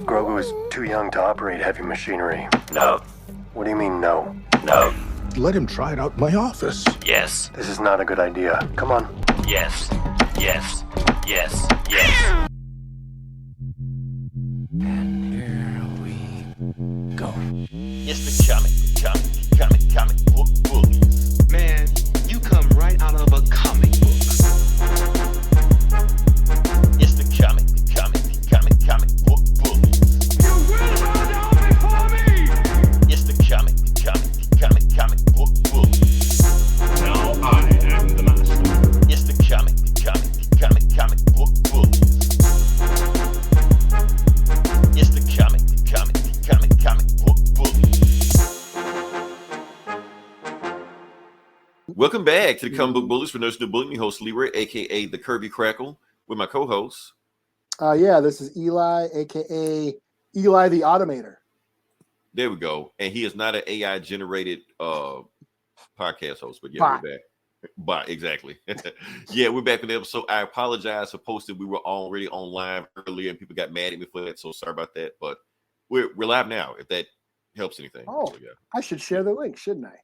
Grogu is too young to operate heavy machinery. No. What do you mean, no? No. Let him try it out in my office. Yes. This is not a good idea. Come on. Yes. Yes. Yes. Yes. And here we go. It's the comic book bullies. Man, you come right out of a comic book. It's the comic book bullies. You will bow down before me! It's the comic book bullies. Now I am the master. It's the comic book bullies. It's the comic book bullies. Welcome back to the Comic Book Bullies for Nurse New Bullying. Host Leroy, aka the Kirby Crackle, with my co-host. This is Eli, aka Eli the Automator. There we go. And he is not an AI generated podcast host, but yeah, Bot. we're back. But exactly. Yeah, we're back in the episode. I apologize for posting. We were already on live earlier and people got mad at me for that. So sorry about that. But we're live now, if that helps anything. Oh, so, yeah. I should share the link, shouldn't I?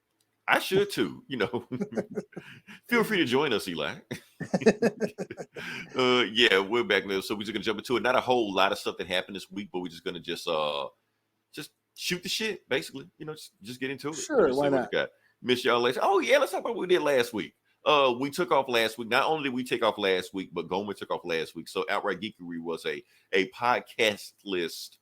I should too, Feel free to join us, Eli. Yeah, we're back now. So we're just gonna jump into it. Not a whole lot of stuff that happened this week, but we're just gonna just shoot the shit, basically. Just get into it. Sure, why not? Miss y'all last. Oh yeah, let's talk about what we did last week. We took off last week. Not only did we take off last week, but Gomer took off last week. So Outright Geekery was a podcast list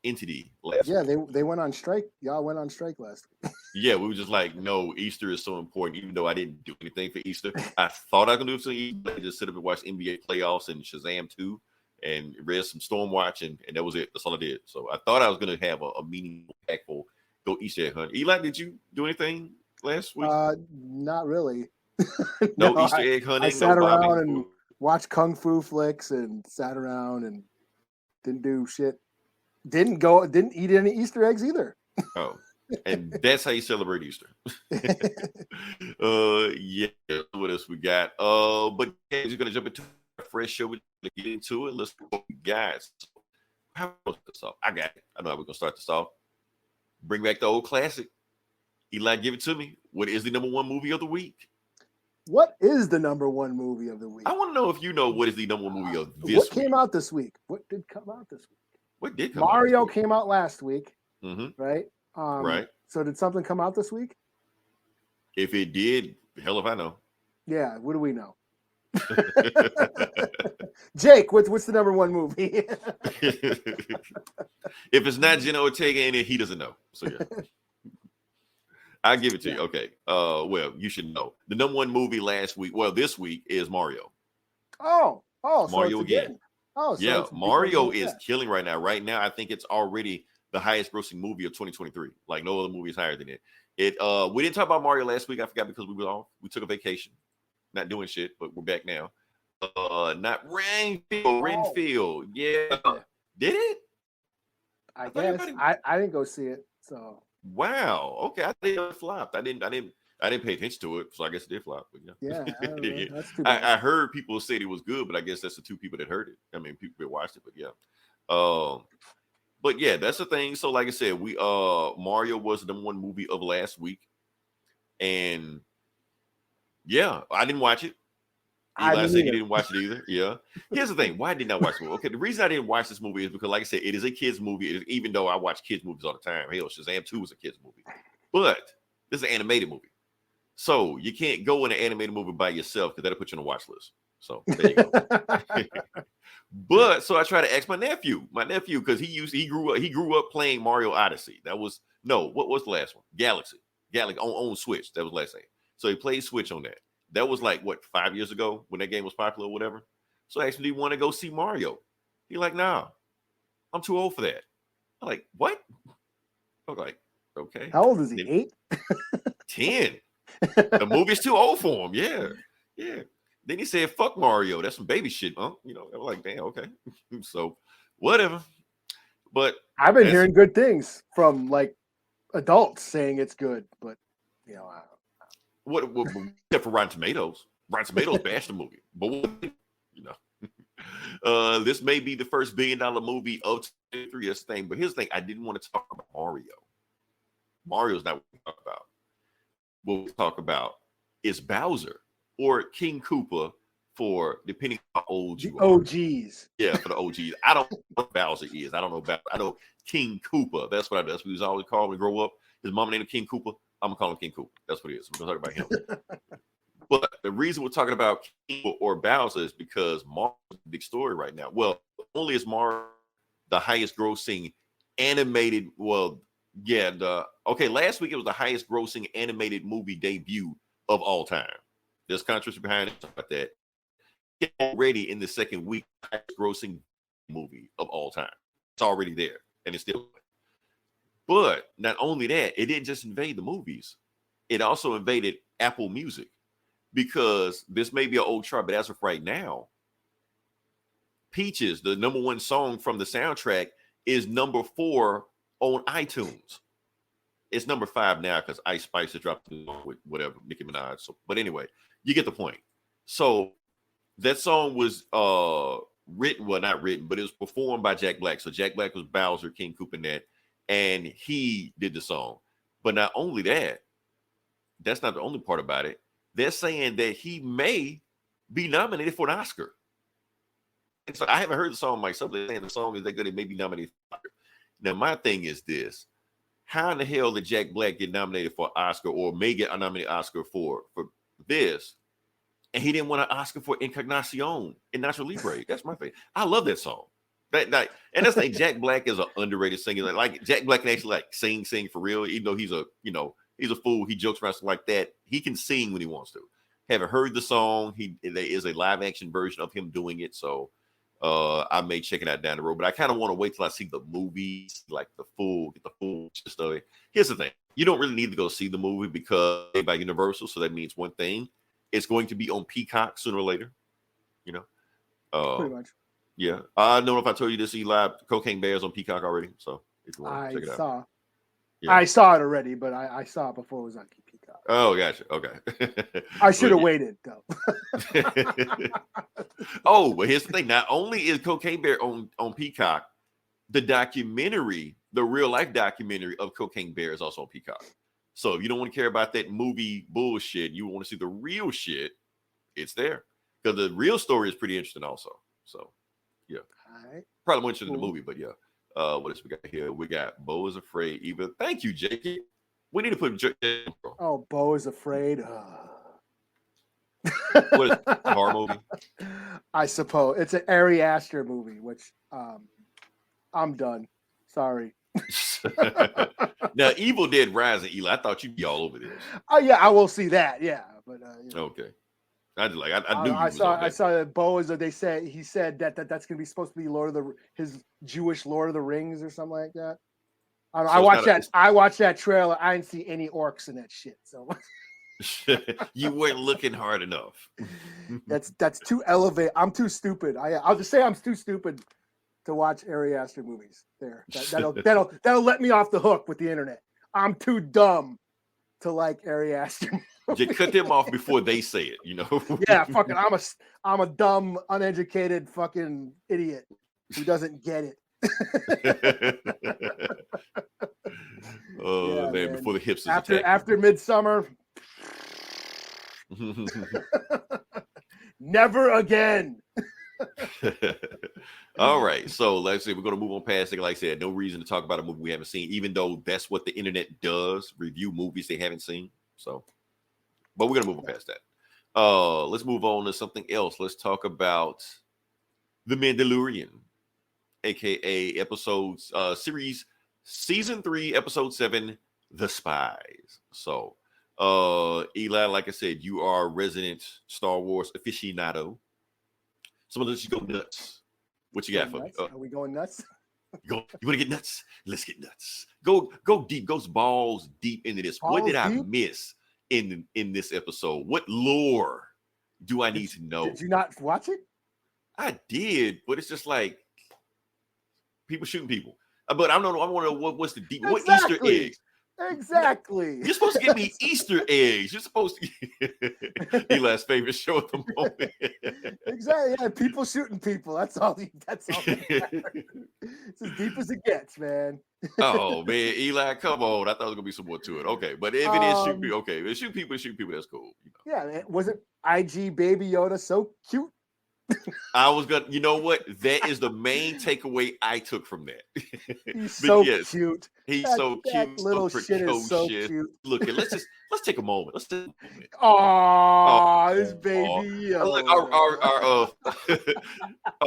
entity last week. Yeah, they went on strike. Y'all went on strike last week. Yeah, we were just like, no, Easter is so important, even though I didn't do anything for Easter. I thought I could do something Easter. I just sit up and watch NBA playoffs and Shazam 2 and read some Stormwatch, and that was it. That's all I did. So I thought I was going to have a meaningful, impactful go Easter egg hunt. Eli, did you do anything last week? Not really. No Easter egg hunting? I sat no around and watched Kung Fu flicks and sat around and didn't do shit. Didn't eat any Easter eggs either. Oh, and that's how you celebrate Easter. Yeah, what else we got? But yeah, we're gonna jump into a fresh show. We're gonna get into it. Let's go, guys. How we gonna start this off? I got it. I know how we're gonna start this off. Bring back the old classic. Eli, give it to me. What is the number one movie of the week? What is the number one movie of the week? I want to know if you know what is the number one movie of this What week. came out this week? What did come out this week? What did come Mario out this week? came out last week, right? Right. So did something come out this week? If it did, hell if I know. Yeah, what do we know? Jake, what's the number one movie? If it's not Jenna Ortega in it, he doesn't know. So yeah. I'll give it to you. Okay. Well, you should know. The number one movie this week is Mario. Oh, Mario so again. Oh, so yeah, Mario is killing right now. Right now, I think it's already the highest grossing movie of 2023. Like no other movie is higher than it. We didn't talk about Mario last week. I forgot because we were off. We took a vacation, not doing shit, but we're back now. Not Renfield. Yeah. Did it? I guess I didn't go see it. So wow. Okay, I think it flopped. I didn't pay attention to it, so I guess it did flop. But yeah, yeah. That's too bad. I heard people say it was good, but I guess that's the two people that heard it. I mean, people that watched it, but yeah. But yeah, that's the thing. So, like I said, Mario was the number one movie of last week, and yeah, I didn't watch it. Eli said he didn't watch it either. Yeah. Here's the thing: why didn't I watch the movie? Okay, the reason I didn't watch this movie is because, like I said, it is a kids movie. Even though I watch kids movies all the time, hell, Shazam 2 is a kids movie, but this is an animated movie. So you can't go in an animated movie by yourself because that'll put you on a watch list. So there you go. But so I try to ask my nephew, because he grew up playing Mario Odyssey. What was the last one? Galaxy on Switch. That was the last thing. So he played Switch on that. That was like 5 years ago when that game was popular or whatever. So I asked him, do you want to go see Mario? He's like, nah, I'm too old for that. I'm like, what? I'm like, okay. How old is he? 8? 10. The movie's too old for him. Yeah. Then he said, fuck Mario. That's some baby shit, huh? I was like, damn, okay. So whatever. But I've been hearing good things from like adults saying it's good, but what except for Rotten Tomatoes. Rotten Tomatoes bashed the movie. But This may be the first $1 billion movie of 2023. That's the thing. But here's the thing: I didn't want to talk about Mario. Mario's not what we talk about. What we talk about is Bowser or King Koopa, for depending on how old you are. OGs. Yeah, for the OGs. I don't know what Bowser is. I don't know about. I know King Koopa. That's what I do. That's what he was always called when he grow up. His mom named him King Koopa. I'm gonna call him King Koopa. That's what it is. We're gonna talk about him. But the reason we're talking about King Koopa or Bowser is because Mario's a big story right now. Well, only is Mario the highest grossing animated. Well, yeah. Last week it was the highest grossing animated movie debut of all time. There's controversy behind it about that. It's already in the second week, highest grossing movie of all time. It's already there, and it's still. But not only that, it didn't just invade the movies; it also invaded Apple Music, because this may be an old chart, but as of right now, Peaches, the number one song from the soundtrack, is number 4 on iTunes. It's number 5 now because Ice Spice has dropped with whatever Nicki Minaj. So, but anyway, you get the point. So that song was written, well, not written, but it was performed by Jack Black. So Jack Black was Bowser, King Koopa, and that, and he did the song. But not only that, that's not the only part about it. They're saying that he may be nominated for an Oscar. And so I haven't heard the song myself. They're saying the song is that good, it may be nominated for an Oscar. Now, my thing is this. How in the hell did Jack Black get nominated for an Oscar, or may get a nominated Oscar for this, and he didn't want an Oscar for Encarnacion in Nacho Libre? That's my thing. I love that song. And that's like Jack Black is an underrated singer. Like Jack Black can actually sing for real, even though he's a fool. He jokes around stuff like that. He can sing when he wants to. Haven't heard the song. There is a live action version of him doing it, so I may check it out down the road. But I kind of want to wait till I see the movies, like get the full gist of it. Here's the thing: you don't really need to go see the movie because it's by Universal, so that means one thing: it's going to be on Peacock sooner or later. Pretty much. Yeah, I don't know if I told you this, Eli. Cocaine Bear's on Peacock already, so if you want to check it out. Yeah. I saw it already, but I saw it before it was on Peacock. Oh, gotcha. Okay. I should have waited, though. Oh, but here's the thing. Not only is Cocaine Bear on Peacock, the documentary, the real-life documentary of Cocaine Bear is also on Peacock. So if you don't want to care about that movie bullshit, you want to see the real shit, it's there. Because the real story is pretty interesting also. So, yeah. All right. Probably more interested in the movie, but yeah. What else we got here? We got Bo is Afraid. Eva, thank you, Jakey. We need to put. Oh, Bo is Afraid. What is it, a horror movie? I suppose it's an Ari Aster movie, which I'm done. Sorry. Now, Evil Dead Rising, Eli. I thought you'd be all over this. Oh yeah, I will see that. Yeah, but okay. I just I knew. I saw that Bo is. He said that's gonna be supposed to be his Jewish Lord of the Rings or something like that. I don't know. I watched that trailer. I didn't see any orcs in that shit. So you weren't looking hard enough. That's too elevated. I'm too stupid. I'll just say I'm too stupid to watch Ari Aster movies. There, that'll let me off the hook with the internet. I'm too dumb to like Ari Aster. Just cut them off before they say it, Yeah, fucking. I'm a dumb, uneducated fucking idiot who doesn't get it. Oh yeah, man! Before the hipsters after Midsummer, never again. All right, so let's say we're going to move on past it. Like I said, no reason to talk about a movie we haven't seen, even though that's what the internet does: review movies they haven't seen. So, but we're going to move on past that. Let's move on to something else. Let's talk about The Mandalorian, aka series season 3, episode 7, The Spies. So, Eli, like I said, you are a resident Star Wars aficionado. Some of us go nuts. What you got for me? Are we going nuts? You want to get nuts? Let's get nuts. Go deep. Go balls deep into this. What did I miss in this episode? What lore do I need to know? Did you not watch it? I did, but it's just like people shooting people. But I don't know. I want to know what's the deep. What Easter eggs? Exactly. You're supposed to give me Easter eggs. You're supposed to. Eli's favorite show at the moment. Exactly. Yeah, people shooting people. That's all. That's all. It's as deep as it gets, man. Oh man, Eli, come on! I thought there was gonna be some more to it. Okay, but if it is shoot people, okay, if it's shoot people, that's cool. You know? Yeah, man. Wasn't IG Baby Yoda so cute? I was gonna, you know what? That is the main takeaway I took from that. He's so cute. He's so that cute. little so shit is so cute. Look, let's take a moment. Oh, this baby. Look, our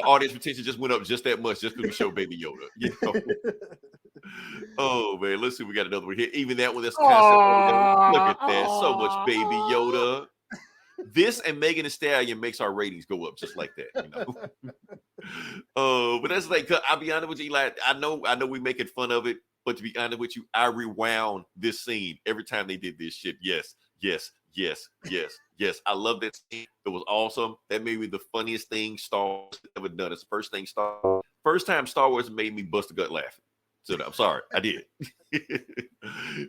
audience retention just went up just that much just because we showed Baby Yoda. You know? Oh man, let's see. We got another one here. Even that one, that's concept. Look at that. So much Baby Yoda. This and Megan Thee Stallion makes our ratings go up just like that, you know. But that's like, I'll be honest with you, Eli. I know we making fun of it, but to be honest with you, I rewound this scene every time they did this shit. Yes. I love that scene. It was awesome. That made me the funniest thing Star Wars has ever done. It's the first time Star Wars made me bust a gut laughing. So I'm sorry, I did.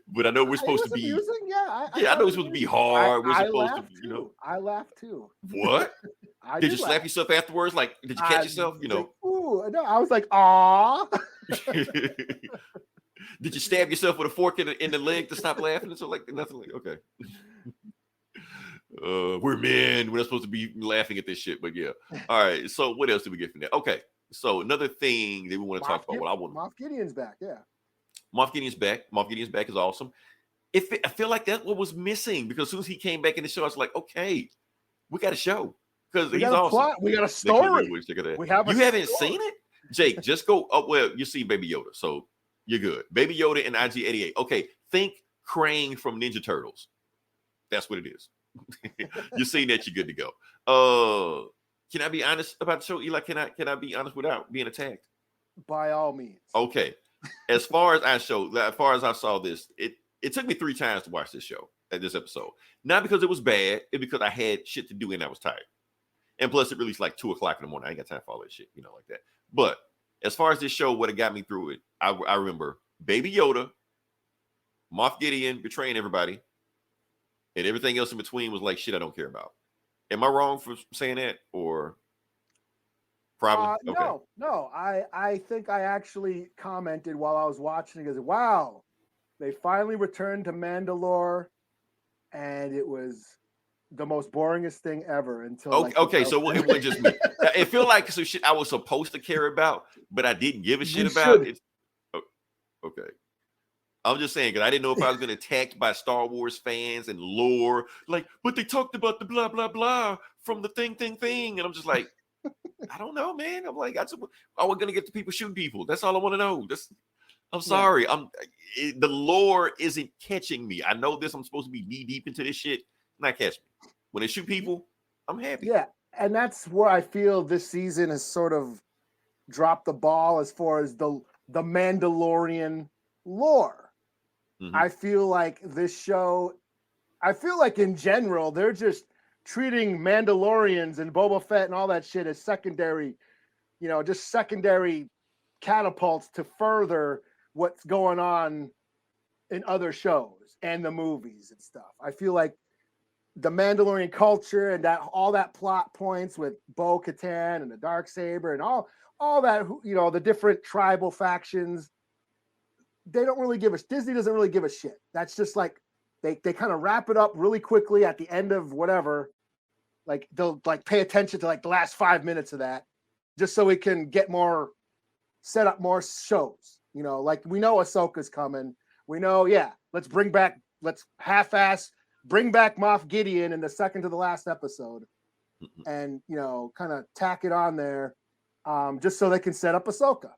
But I know we're supposed to be. I know we're supposed to be hard. We're supposed to, you know. I laughed too. What? Did you slap yourself afterwards? Like, did you catch yourself? You know. Like, ooh, no, I was like, aw. Did you stab yourself with a fork in the leg to stop laughing? And so like nothing. Like, okay. We're men. We're not supposed to be laughing at this shit. But yeah. All right. So what else did we get from that? Okay. So another thing that we want to talk about. Moff Gideon's back. Yeah. Moff Gideon's back. Moff Gideon's back is awesome. I feel like that's what was missing because as soon as he came back in the show, I was like, okay, we got a show because he's awesome. Plot. We got a story. You haven't seen it, Jake? Just go up. Well, you see Baby Yoda, so you're good. Baby Yoda and IG-88. Okay, think Krang from Ninja Turtles. That's what it is. You see that, you're good to go. Can I be honest about the show, Eli? Can I be honest without being attacked? By all means. Okay. As far as I saw this, it took me 3 times to watch this episode. Not because it was bad, it's because I had shit to do and I was tired. And plus it released like 2:00 in the morning. I ain't got time for all that shit, like that. But as far as this show, what it got me through it, I remember Baby Yoda, Moff Gideon betraying everybody, and everything else in between was like shit I don't care about. Am I wrong for saying that, or probably? Okay. No. I think I actually commented while I was watching it. Wow, they finally returned to Mandalore, and it was the most boringest thing ever until. Okay, so it wasn't just me. It felt like some shit I was supposed to care about, but I didn't give a shit about it. Okay. I'm just saying, because I didn't know if I was going to attacked by Star Wars fans and lore. Like, but they talked about the blah, blah, blah from the thing. And I'm just like, I don't know, man. I'm like, we're going to get the people shooting people. That's all I want to know. I'm sorry. The lore isn't catching me. I know this. I'm supposed to be knee deep into this shit. Not catching me. When they shoot people, I'm happy. Yeah. And that's where I feel this season has sort of dropped the ball as far as the Mandalorian lore. Mm-hmm. I feel like this show, in general, they're just treating Mandalorians and Boba Fett and all that shit as secondary, just secondary catapults to further what's going on in other shows and the movies and stuff. I feel like the Mandalorian culture and all that plot points with Bo-Katan and the Darksaber and all that, the different tribal factions. They don't really Disney doesn't really give a shit. That's just like they kind of wrap it up really quickly at the end of whatever. Like they'll pay attention to the last 5 minutes of that, just so we can set up more shows. We know Ahsoka's coming. We know, let's half-ass bring back Moff Gideon in the second to the last episode, and kind of tack it on there, just so they can set up Ahsoka,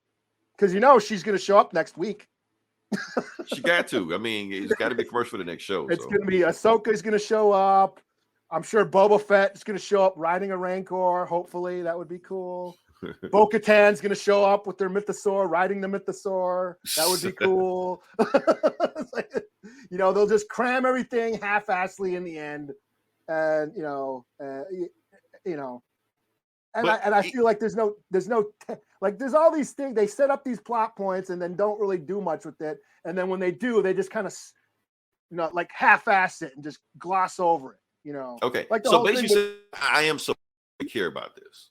because she's going to show up next week. She got to. I mean, it's got to be commercial for the next show. It's going to be Ahsoka's going to show up. I'm sure Boba Fett is going to show up riding a Rancor. Hopefully, that would be cool. Bo-Katan's going to show up with their mythosaur, riding the mythosaur. That would be cool. They'll just cram everything half-assly in the end, and I feel like there's no Like there's all these things. They set up these plot points and then don't really do much with it. And then when they do, they just kind of, like half-ass it and just gloss over it. Okay. Like the So whole thing basically, I am supposed to care about this.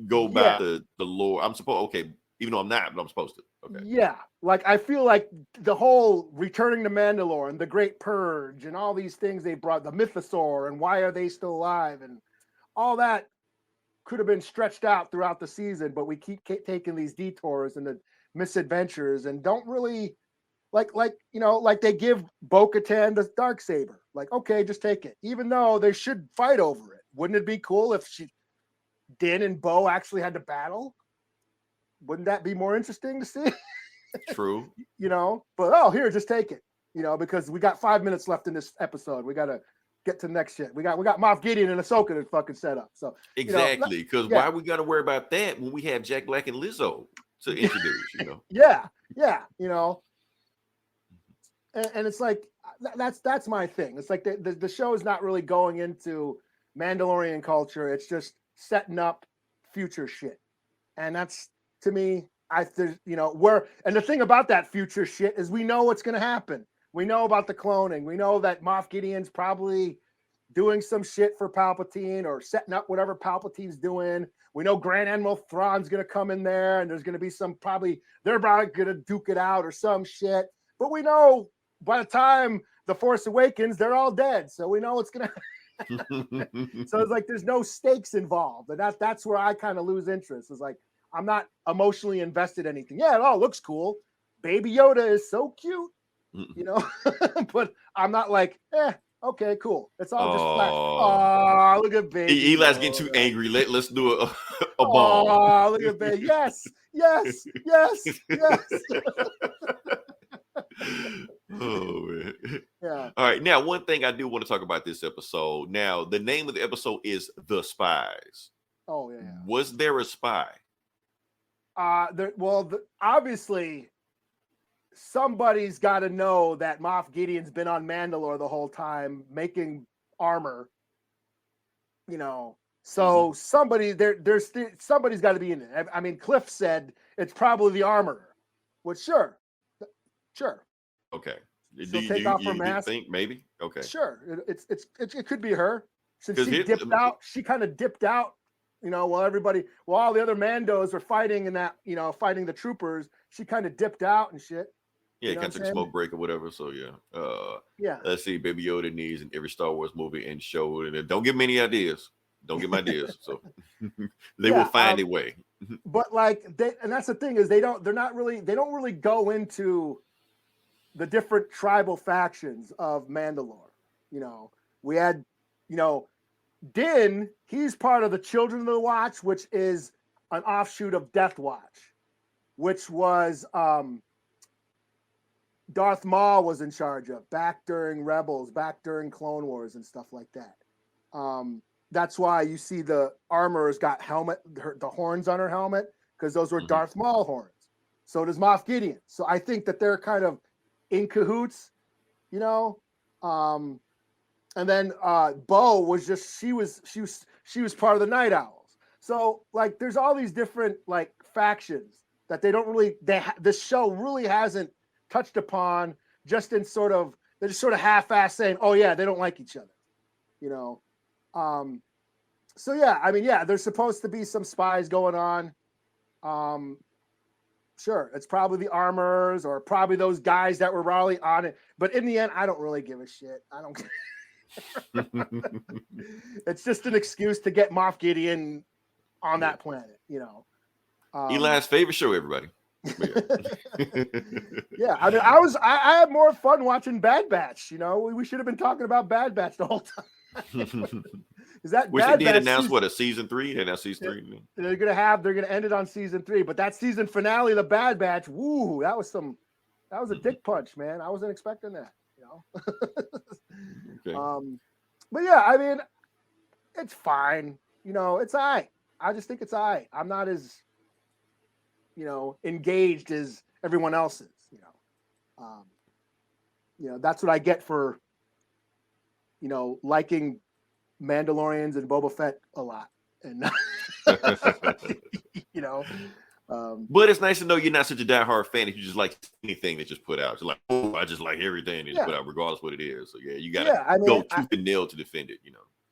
Go by the lore. I'm supposed, okay, even though I'm not, but I'm supposed to. Okay. Yeah. Like I feel like the whole returning to Mandalore and the Great Purge and all these things they brought, the Mythosaur and why are they still alive and all that could have been stretched out throughout the season, but we keep taking these detours and the misadventures and don't really like they give Bo-Katan the Darksaber. Like, okay, just take it. Even though they should fight over it. Wouldn't it be cool if Din and Bo actually had to battle? Wouldn't that be more interesting to see? True. But here, just take it. Because we got 5 minutes left in this episode. We gotta get to the next shit. We got Moff Gideon and Ahsoka to fucking set up. So exactly, because why we got to worry about that when we have Jack Black and Lizzo to introduce? Yeah. And it's like that's my thing. It's like the show is not really going into Mandalorian culture. It's just setting up future shit, and that's to me. And the thing about that future shit is we know what's going to happen. We know about the cloning. We know that Moff Gideon's probably doing some shit for Palpatine or setting up whatever Palpatine's doing. We know Grand Admiral Thrawn's going to come in there and there's going to be they're probably going to duke it out or some shit. But we know by the time The Force Awakens, they're all dead. So we know it's going to. So it's like there's no stakes involved. And that's where I kind of lose interest. It's like I'm not emotionally invested in anything. Yeah, it all looks cool. Baby Yoda is so cute. But I'm not like, okay, cool. It's all just flash. Oh, look at baby. Eli's getting too angry. Let's do a bomb. Oh, look at baby. Yes. Oh man. Yeah. All right. Now, one thing I do want to talk about this episode. Now, the name of the episode is The Spies. Oh yeah. Was there a spy? Obviously. Somebody's got to know that Moff Gideon's been on Mandalore the whole time making armor, So somebody's got to be in it. I mean, Cliff said it's probably the armorer. Well, sure. Okay. She'll take off her mask. Think maybe? Okay. Sure. It could be her. Since she dipped out, she kind of dipped out. While all the other Mandos were fighting in that, fighting the troopers, she kind of dipped out and shit. Yeah, kind of took a smoke break or whatever. So yeah. Let's see, Baby Yoda needs in every Star Wars movie and show. And don't give me any ideas. Don't give me ideas. So they will find a way. But and that's the thing is they don't really go into the different tribal factions of Mandalore. We had, Din, he's part of the Children of the Watch, which is an offshoot of Death Watch, which was Darth Maul was in charge of back during Rebels, back during Clone Wars and stuff like that. That's why you see the armor's got the horns on her helmet, because those were Darth Maul horns. So does Moff Gideon. So I think that they're kind of in cahoots, and then Bo was just she was part of the Night Owls. So there's all these different factions that they don't really this show really hasn't touched upon, just in they're just sort of half-ass saying, oh yeah, they don't like each other, so yeah, I mean, yeah, there's supposed to be some spies going on. Sure, it's probably the armorers or probably those guys that were probably on it, but in the end, I don't really give a shit. I don't It's just an excuse to get Moff Gideon on that planet, Eli's favorite show, everybody. Yeah, I mean, I had more fun watching Bad Batch. We should have been talking about Bad Batch the whole time. Is that which Bad they did Batch announce season, a season 3? They're not season 3. They're gonna end it on season 3, but that season finale of the Bad Batch, woo, that was a dick punch, man. I wasn't expecting that. Okay. But yeah, I mean, it's fine. It's all right. I just think it's all right. I'm not as engaged as everyone else is, that's what I get for, liking Mandalorians and Boba Fett a lot. And, But it's nice to know you're not such a diehard fan that you just like anything that just put out. You're like, oh, I just like everything that just put out, regardless what it is. So yeah, you gotta go tooth and nail to defend it.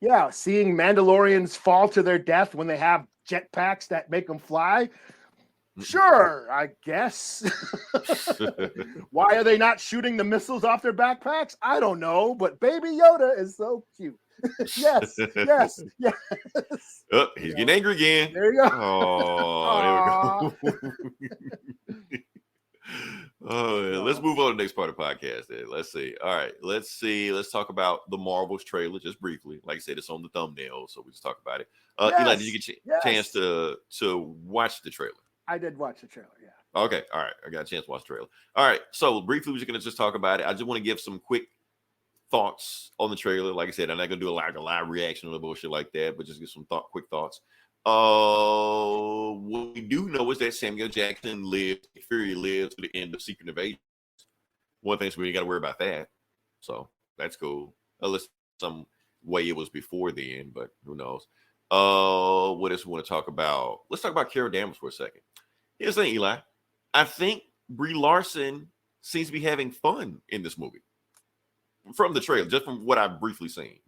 Yeah, seeing Mandalorians fall to their death when they have jetpacks that make them fly. Sure, I guess. Why are they not shooting the missiles off their backpacks? I don't know, but Baby Yoda is so cute. yes. Oh, he's getting angry again. There you go. Oh, there we go. Oh, yeah. Let's move on to the next part of the podcast. Then. Let's see. All right, let's see. Let's talk about the Marvels trailer just briefly. Like I said, it's on the thumbnail, so we just talk about it. Eli, did you get a chance to watch the trailer? I did watch the trailer. Yeah. Okay. All right. I got a chance to watch the trailer. All right. So briefly, we're just going to just talk about it. I just want to give some quick thoughts on the trailer. Like I said, I'm not going to do a live reaction or bullshit like that, but just get some quick thoughts. What we do know is that Samuel Jackson Fury lived to the end of Secret Invasion. One thing is we ain't got to worry about that. So that's cool. Unless some way it was before then, but who knows? What else we want to talk about? Let's talk about Carol Danvers for a second. Here's the thing, Eli. I think Brie Larson seems to be having fun in this movie. From the trailer, just from what I've briefly seen,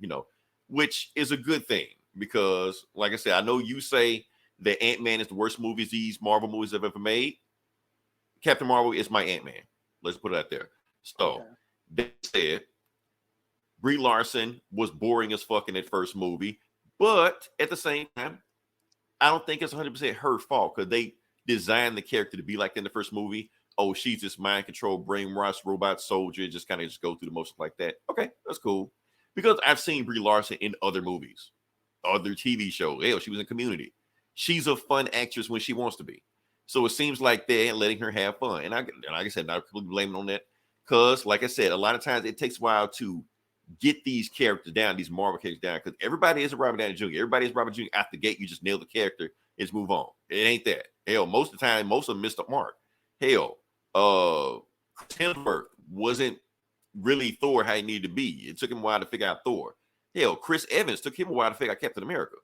which is a good thing because, like I said, I know you say that Ant-Man is the worst movies these Marvel movies have ever made. Captain Marvel is my Ant-Man. Let's put it out there. So, that said, Brie Larson was boring as fuck in that first movie. But at the same time, I don't think it's 100% her fault because they designed the character to be like in the first movie. Oh, she's this mind control, brainwash robot soldier, just kind of just go through the motions like that. Okay, that's cool. Because I've seen Brie Larson in other movies, other TV shows. Hell, she was in Community. She's a fun actress when she wants to be. So it seems like they're letting her have fun. And like I said, not completely blaming on that. Because, like I said, a lot of times it takes a while to get these characters down, these Marvel characters down, because everybody is a Robert Downey Jr. Everybody is Robert Jr. Out the gate, you just nail the character and just move on. It ain't that. Hell, most of the time, most of them missed the mark. Hell, Chris Hemsworth wasn't really Thor how he needed to be. It took him a while to figure out Thor. Hell, Chris Evans took him a while to figure out Captain America.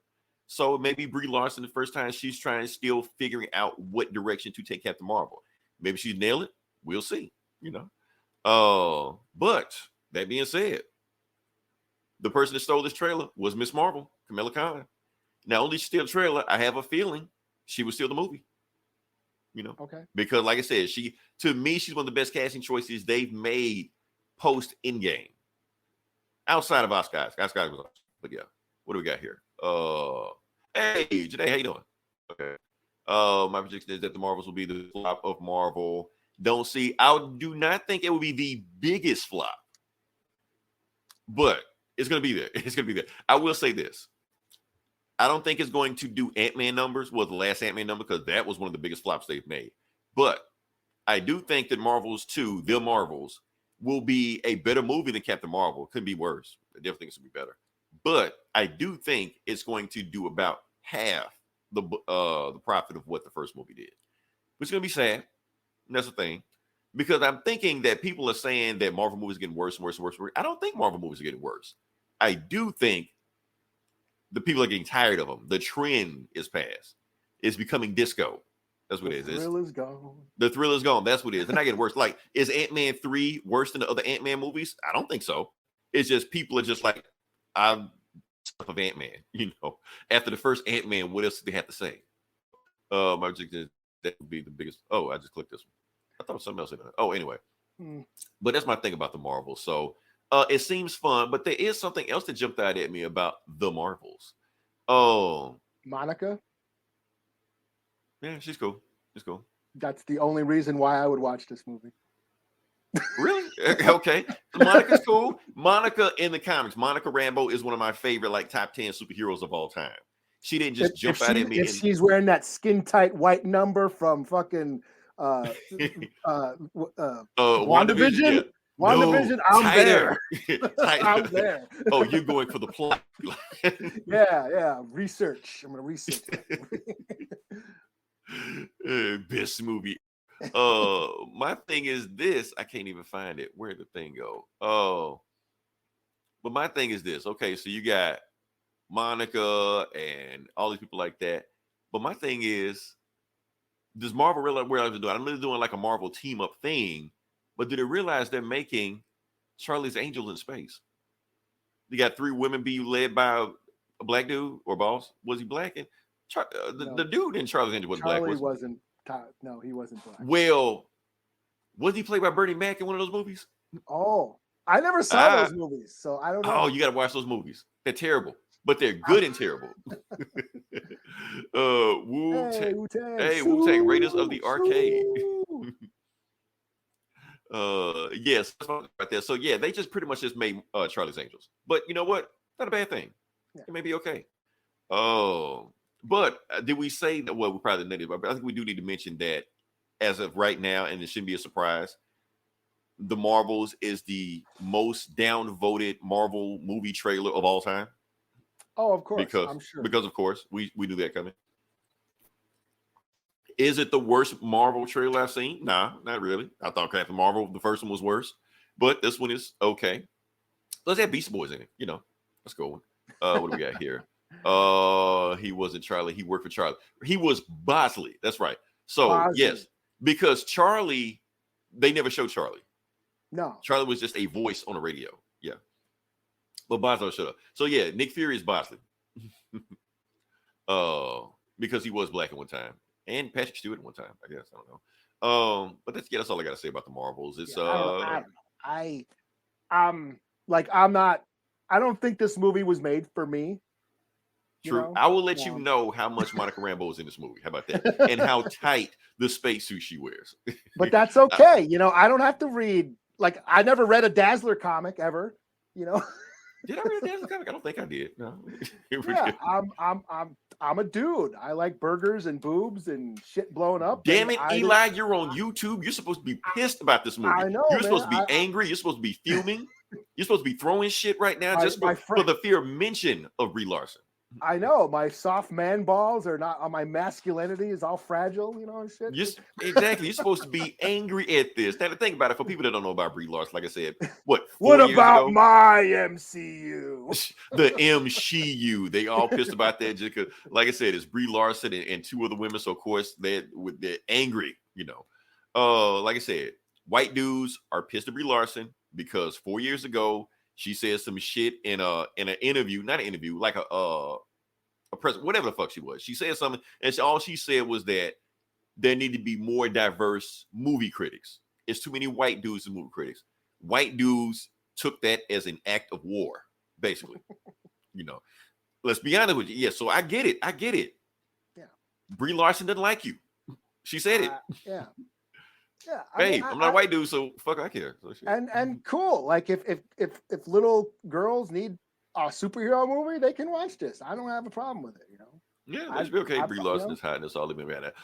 So maybe Brie Larson, the first time she's still figuring out what direction to take Captain Marvel. Maybe she's nailed it. We'll see, But that being said, the person that stole this trailer was Miss Marvel, Kamala Khan. Not only she steal the trailer, I have a feeling she would steal the movie. Okay. Because like I said, to me, she's one of the best casting choices they've made post Endgame. Outside of Oscar Isaac. But yeah, what do we got here? Hey, Janae, how you doing? Okay. My prediction is that the Marvels will be the flop of Marvel. I do not think it will be the biggest flop. But it's going to be there. It's going to be there. I will say this. I don't think it's going to do Ant-Man numbers, the last Ant-Man number, because that was one of the biggest flops they've made. But I do think that Marvels 2, The Marvels, will be a better movie than Captain Marvel. It could be worse. I definitely think it's going to be better. But I do think it's going to do about half the profit of what the first movie did. Which is going to be sad. And that's the thing. Because I'm thinking that people are saying that Marvel movies are getting worse and worse and worse. I don't think Marvel movies are getting worse. I do think the people are getting tired of them. The trend is past. It's becoming disco. That's what it is. The thrill is gone. The thrill is gone. That's what it is. They're not getting worse. Like, is Ant-Man 3 worse than the other Ant-Man movies? I don't think so. It's just people are just like, I'm stuff of Ant-Man. After the first Ant-Man, what else do they have to say? My prediction that would be the biggest. Oh, I just clicked this one. I thought it was something else in there. Oh, anyway. But that's my thing about the Marvels. So it seems fun, but there is something else that jumped out at me about the Marvels. Oh, Monica? Yeah, she's cool. She's cool. That's the only reason why I would watch this movie. Really? Okay. Monica's cool. Monica in the comics. Monica Rambeau is one of my favorite, top 10 superheroes of all time. She didn't just jump out at me. If she's wearing that skin tight white number from fucking WandaVision. Yeah. WandaVision, I'm there. I'm there. Oh, you're going for the plot. Yeah. Research. I'm gonna research. Best movie. My thing is this. I can't even find it. Where'd the thing go? But my thing is this. Okay, so you got Monica and all these people like that. But my thing is, Does Marvel realize what they're doing? I'm really doing like a Marvel team up thing, but do they realize they're making Charlie's Angels in space? You got 3 women be led by a black dude or boss. Was he black? And the dude in Charlie's Angels wasn't black. Charlie wasn't. No, he wasn't black. Well, was he played by Bernie Mac in one of those movies? Oh, I never saw those movies, so I don't know. Oh, you got to watch those movies. They're terrible, but they're good and terrible. Wu-Tang. Hey, Wu-Tang, Raiders of the Arcade. Yes, right there. So yeah, they just pretty much just made Charlie's Angels. But you know what? Not a bad thing. Yeah. It may be okay. Oh, but did we say that? Well, we probably didn't, but I think we do need to mention that as of right now, and it shouldn't be a surprise. The Marvels is the most downvoted Marvel movie trailer of all time. Oh, of course. Because, I'm sure. Because of course we knew that coming. Is it the worst Marvel trailer I've seen? Nah, not really. I thought Captain Marvel, the first one, was worse, but this one is okay. Let's have Beast Boys in it. You know, let's go. What do we got here? He wasn't Charlie. He worked for Charlie. He was Bosley. That's right. So Bosley. Yes, because Charlie, they never showed Charlie. No, Charlie was just a voice on the radio. Yeah, but Bosley showed up. So yeah, Nick Fury is Bosley. Because he was black at one time. And Patrick Stewart at one time, I guess. I don't know. But that's all I gotta say about the Marvels. It's I don't think this movie was made for me. True. You know? I will let you know how much Monica Rambeau is in this movie. How about that? And how tight the spacesuit she wears. But that's okay. You know, I don't have to read. Like, I never read a Dazzler comic ever. You know. Did I read a Dazzler comic? I don't think I did. No. Yeah, I'm a dude. I like burgers and boobs and shit blowing up. Damn it, Eli! You're on YouTube. You're supposed to be pissed about this movie. I know. You're supposed to be angry. You're supposed to be fuming. You're supposed to be throwing shit right now just for the fear mention of Brie Larson. I know my soft man balls are not. My masculinity is all fragile, you know, and shit. Exactly. You're supposed to be angry at this. Now, to think about it, for people that don't know about Brie Larson, like I said, what about my MCU? The MCU. They all pissed about that just because, like I said, it's Brie Larson and 2 other women. So of course they're angry. You know, like I said, white dudes are pissed at Brie Larson because 4 years ago she said some shit in an interview, not an interview, like a press, whatever the fuck she was. She said something, and all she said was that there need to be more diverse movie critics. It's too many white dudes as movie critics. White dudes took that as an act of war, basically. You know, let's be honest with you. Yeah, so I get it. Yeah. Brie Larson didn't like you. She said it. Yeah. Yeah, I'm not a white dude, so fuck, I care. So and cool. Like if little girls need a superhero movie, they can watch this. I don't have a problem with it. You know. Yeah, that's be okay. Brie Larson is hot, and that's all they've been at.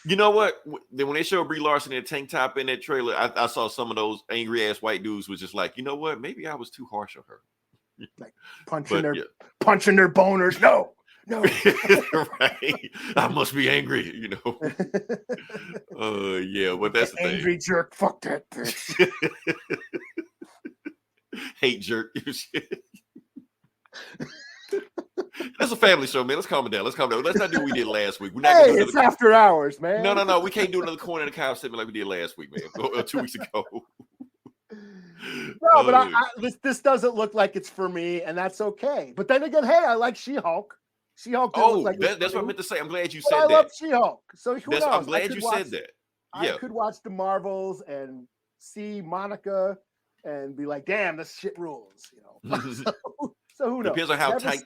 You know what? Then when they showed Brie Larson in a tank top in that trailer, I saw some of those angry ass white dudes was just like, you know what? Maybe I was too harsh on her. Like punching their boners. No. Right. I must be angry, you know. Yeah, but that's the angry thing. Jerk. Fuck that bitch. Hate jerk. That's a family show, man. Let's calm it down. Let's not do what we did last week. We're not it's after hours, man. No. We can't do another corner of the cow segment like we did last week, man. 2 weeks ago. No, but this doesn't look like it's for me, and that's okay. But then again, hey, I like She-Hulk. She-Hulk. That's what I meant to say. I'm glad you said that. I love She-Hulk. So who knows? I'm glad you said that. Yeah. I could watch the Marvels and see Monica and be like, "Damn, this shit rules," you know. So who knows? Depends on how tight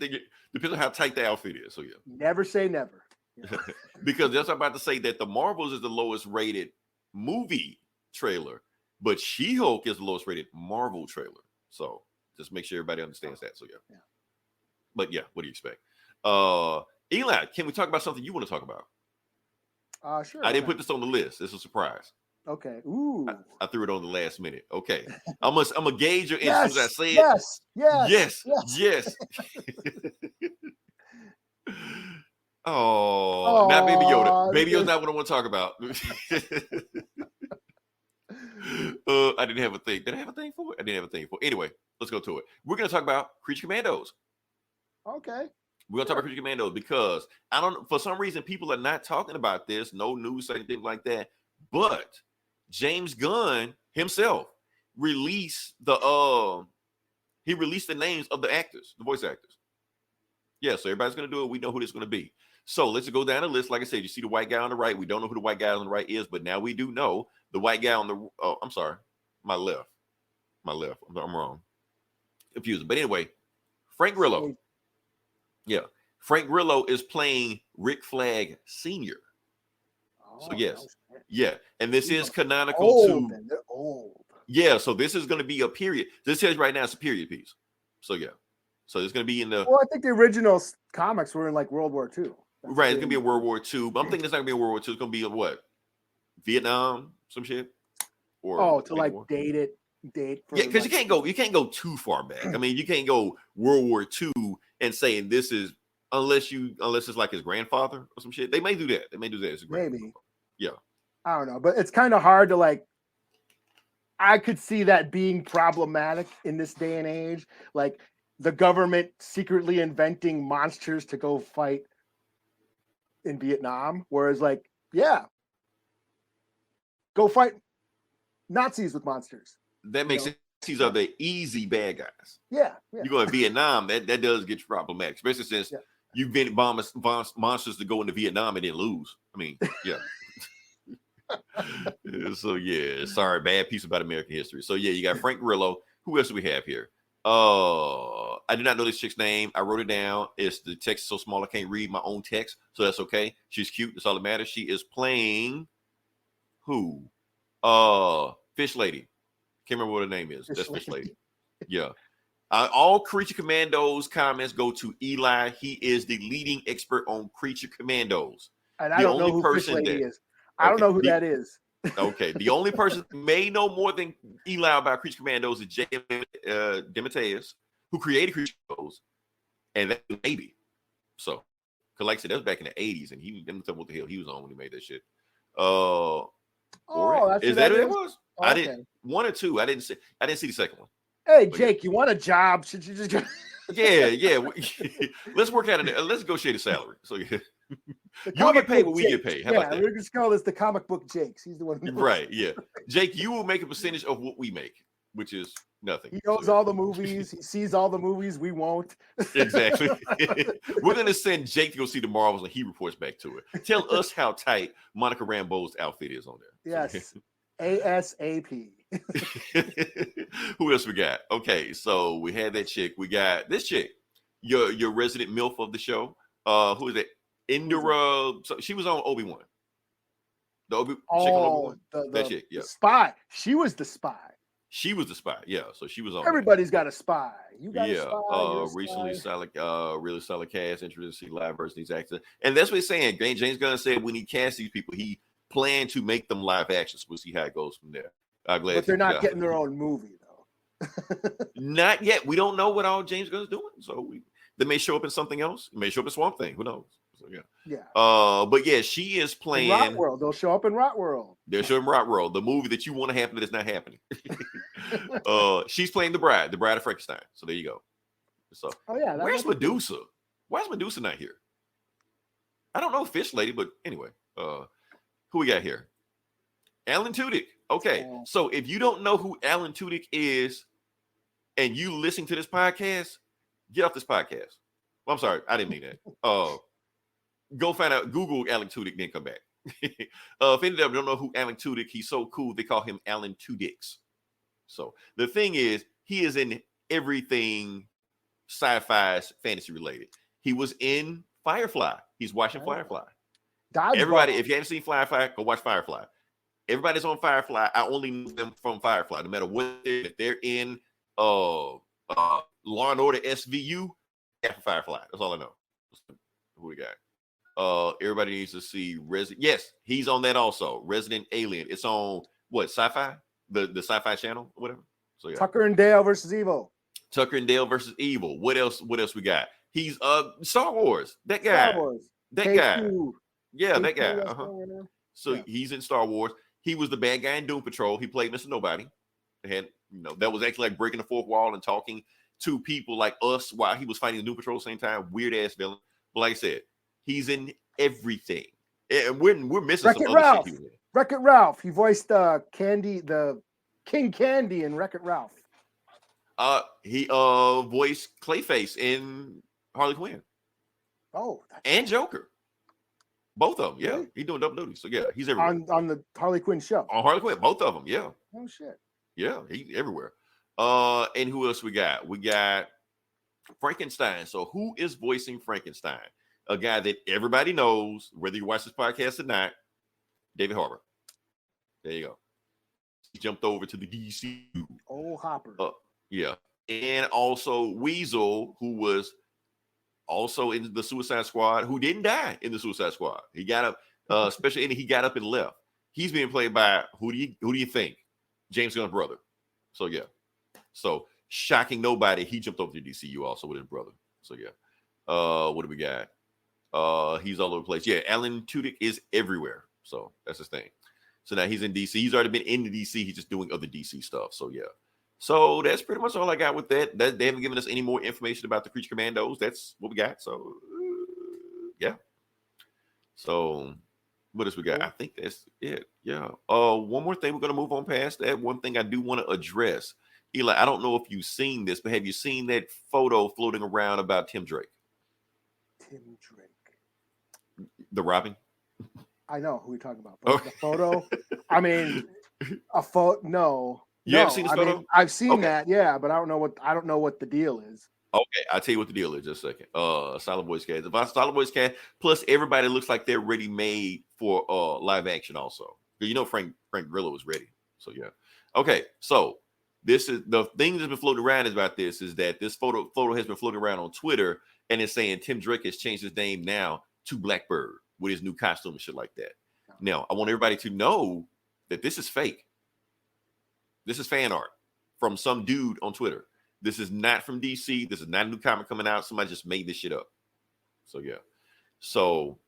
the outfit is. So yeah. Never say never. You know? Because that's what I'm about to say, that the Marvels is the lowest rated movie trailer, but She-Hulk is the lowest rated Marvel trailer. So just make sure everybody understands that. So yeah. But yeah, what do you expect? Eli, can we talk about something you want to talk about? Sure. I didn't put this on the list. It's a surprise. Okay. Ooh. I threw it on the last minute. Okay. I'm gonna gauge your yes, answers. I say it. Yes. Oh, not Baby Yoda. Baby Yoda's not what I want to talk about. I didn't have a thing. Did I have a thing for it? I didn't have a thing for it. Anyway, let's go to it. We're gonna talk about Creature Commandos. Okay. We're gonna talk about Creature Commandos because I don't. For some reason, people are not talking about this. No news or anything like that. But James Gunn himself released the names of the actors, the voice actors. Yeah, so everybody's gonna do it. We know who this is gonna be. So let's go down the list. Like I said, you see the white guy on the right. We don't know who the white guy on the right is, but now we do know the white guy on the. Oh, I'm sorry, my left. I'm wrong. Confusing. But anyway, Frank Grillo. Yeah, Frank Grillo is playing Rick Flag Sr. So yes, yeah, and this is canonical to. They're old. Yeah, so this is going to be a period. This says right now it's a period piece. So yeah, so it's going to be in the. Well, I think the original comics were in like World War II. Right, it's going to be in World War II. But I'm thinking it's not going to be in World War II. It's going to be in what? Vietnam, some shit. Or to like date. Yeah, because you can't go too far back. I mean, you can't go World War II and saying this is unless it's like his grandfather or some shit. They may do that. Maybe. Yeah. I don't know, but it's kind of hard to like. I could see that being problematic in this day and age, like the government secretly inventing monsters to go fight in Vietnam, whereas like, yeah, go fight Nazis with monsters. That makes sense. These are the easy bad guys. Yeah. You go to Vietnam, that does get you problematic, especially since you've been monsters to go into Vietnam and then lose. I mean, yeah. So yeah, sorry, bad piece about American history. So yeah, you got Frank Grillo. Who else do we have here? I did not know this chick's name. I wrote it down. It's the text is so small I can't read my own text, so that's okay. She's cute. That's all that matters. She is playing who? Fish Lady. Can't remember what her name is. That's Fish Lady. Yeah. All Creature Commandos comments go to Eli. He is the leading expert on Creature Commandos. And I don't know who Fish Lady is. I don't know who that is. Okay. The only person who may know more than Eli about Creature Commandos is J. DeMatteis, who created Creature Commandos, and that's a baby. So, because like I said, that was back in the 80s, and he didn't tell what the hell he was on when he made that shit. Is that what it was? I didn't 1 or 2. I didn't see the second one. Hey, Jake, you want a job? Should you just go? Yeah. Let's work out let's negotiate a salary. So yeah. You'll get paid what we get paid. How about that? We're just call this the comic book Jakes. He's the one who right, yeah. Jake, you will make a percentage of what we make, which is nothing. He knows all the movies, he sees all the movies, we won't. Exactly. We're gonna send Jake to go see the Marvels and he reports back to it. Tell us how tight Monica Rambeau's outfit is on there. Yes. ASAP. Who else we got? Okay, so we had that chick. We got this chick, your resident MILF of the show. Who is it? Indira. So she was on Obi-Wan. The chick on Obi-Wan. That chick, yeah. Spy. She was the spy. She was the spy, yeah. So she was on. Everybody's got a spy. You got a spy. Recently solid, really solid cast. Interested to see live versus these actors, and that's what he's saying. James Gunn said when he cast these people, he planned to make them live actions. We'll see how it goes from there. But they're not getting their own movie though. Not yet. We don't know what all James Gunn's doing. So they may show up in something else. It may show up in Swamp Thing. Who knows? So yeah. But yeah, she is playing Rot World. They'll show up in Rot World. They'll show up in Rot World, the movie that you want to happen that is not happening. She's playing the bride of Frankenstein. So there you go. So where's Medusa? Why is Medusa not here? I don't know, Fish Lady, but anyway, who we got here? Alan Tudyk. Okay, so if you don't know who Alan Tudyk is and you listen to this podcast, get off this podcast. Well, I'm sorry, I didn't mean that. Go find out, Google Alan Tudyk, then come back. If any of them don't know who Alan Tudyk, he's so cool, they call him Alan Tudyks. So the thing is, he is in everything sci-fi, fantasy related. He was in Firefly. He's watching Firefly. Everybody, if you haven't seen Firefly, go watch Firefly. Everybody's on Firefly. I only know them from Firefly. No matter what they're in, Law and Order SVU, after Firefly. That's all I know. Who we got? Everybody needs to see Resident. Yes, he's on that also. Resident Alien. It's on what? Sci-Fi, the Sci-Fi Channel, or whatever. So yeah. Tucker and Dale versus Evil. Tucker and Dale versus Evil. What else? What else we got? He's Star Wars. That guy. Star Wars. That K2. Guy. Yeah, K2, that guy. So he's in Star Wars. He was the bad guy in Doom Patrol. He played Mr. Nobody. They had, that was actually like breaking the fourth wall and talking to people like us while he was fighting the New Patrol at the same time. Weird ass villain. But like I said, he's in everything. And we're missing Wreck-It some Ralph. other shit. Wreck-It Ralph. He voiced Candy, the King Candy in Wreck-It Ralph. He voiced Clayface in Harley Quinn. Oh, and Joker. Both of them, yeah. Really? He's doing double duty. So yeah, he's everywhere. On the Harley Quinn show. On Harley Quinn, both of them, yeah. Oh shit. Yeah, he's everywhere. And who else we got? We got Frankenstein. So who is voicing Frankenstein? A guy that everybody knows, whether you watch this podcast or not, David Harbour. There you go. He jumped over to the DCU. Oh, Hopper. Yeah. And also Weasel, who was also in the Suicide Squad, who didn't die in the Suicide Squad. He got up, special ending, he got up and left. He's being played by who do you think? James Gunn's brother. So yeah. So shocking nobody. He jumped over to DCU also with his brother. So yeah. What do we got? He's all over the place. Yeah, Alan Tudyk is everywhere. So that's his thing. So now he's in DC. He's already been in the DC. He's just doing other DC stuff. So yeah. So that's pretty much all I got with that. They haven't given us any more information about the Creature Commandos. That's what we got. So yeah. So what else we got? I think that's it. Yeah. One more thing. We're gonna move on past that. One thing I do want to address, Eli. I don't know if you've seen this, but have you seen that photo floating around about Tim Drake? Tim Drake. The Robin. I know who you're talking about. But the photo. I mean, a photo. No. You haven't seen this photo? I've seen that, yeah, but I don't know what the deal is. Okay, I'll tell you what the deal is just a second. Solid Voice cast. If Solid Voice cast, plus everybody looks like they're ready made for live action also. You know Frank Grillo was ready. So yeah. Okay, so this is the thing that's been floating around about this is that this photo has been floating around on Twitter and it's saying Tim Drake has changed his name now to Blackbird with his new costume and shit like that. Now, I want everybody to know that this is fake. This is fan art from some dude on Twitter. This is not from DC. This is not a new comic coming out. Somebody just made this shit up. So, yeah. So,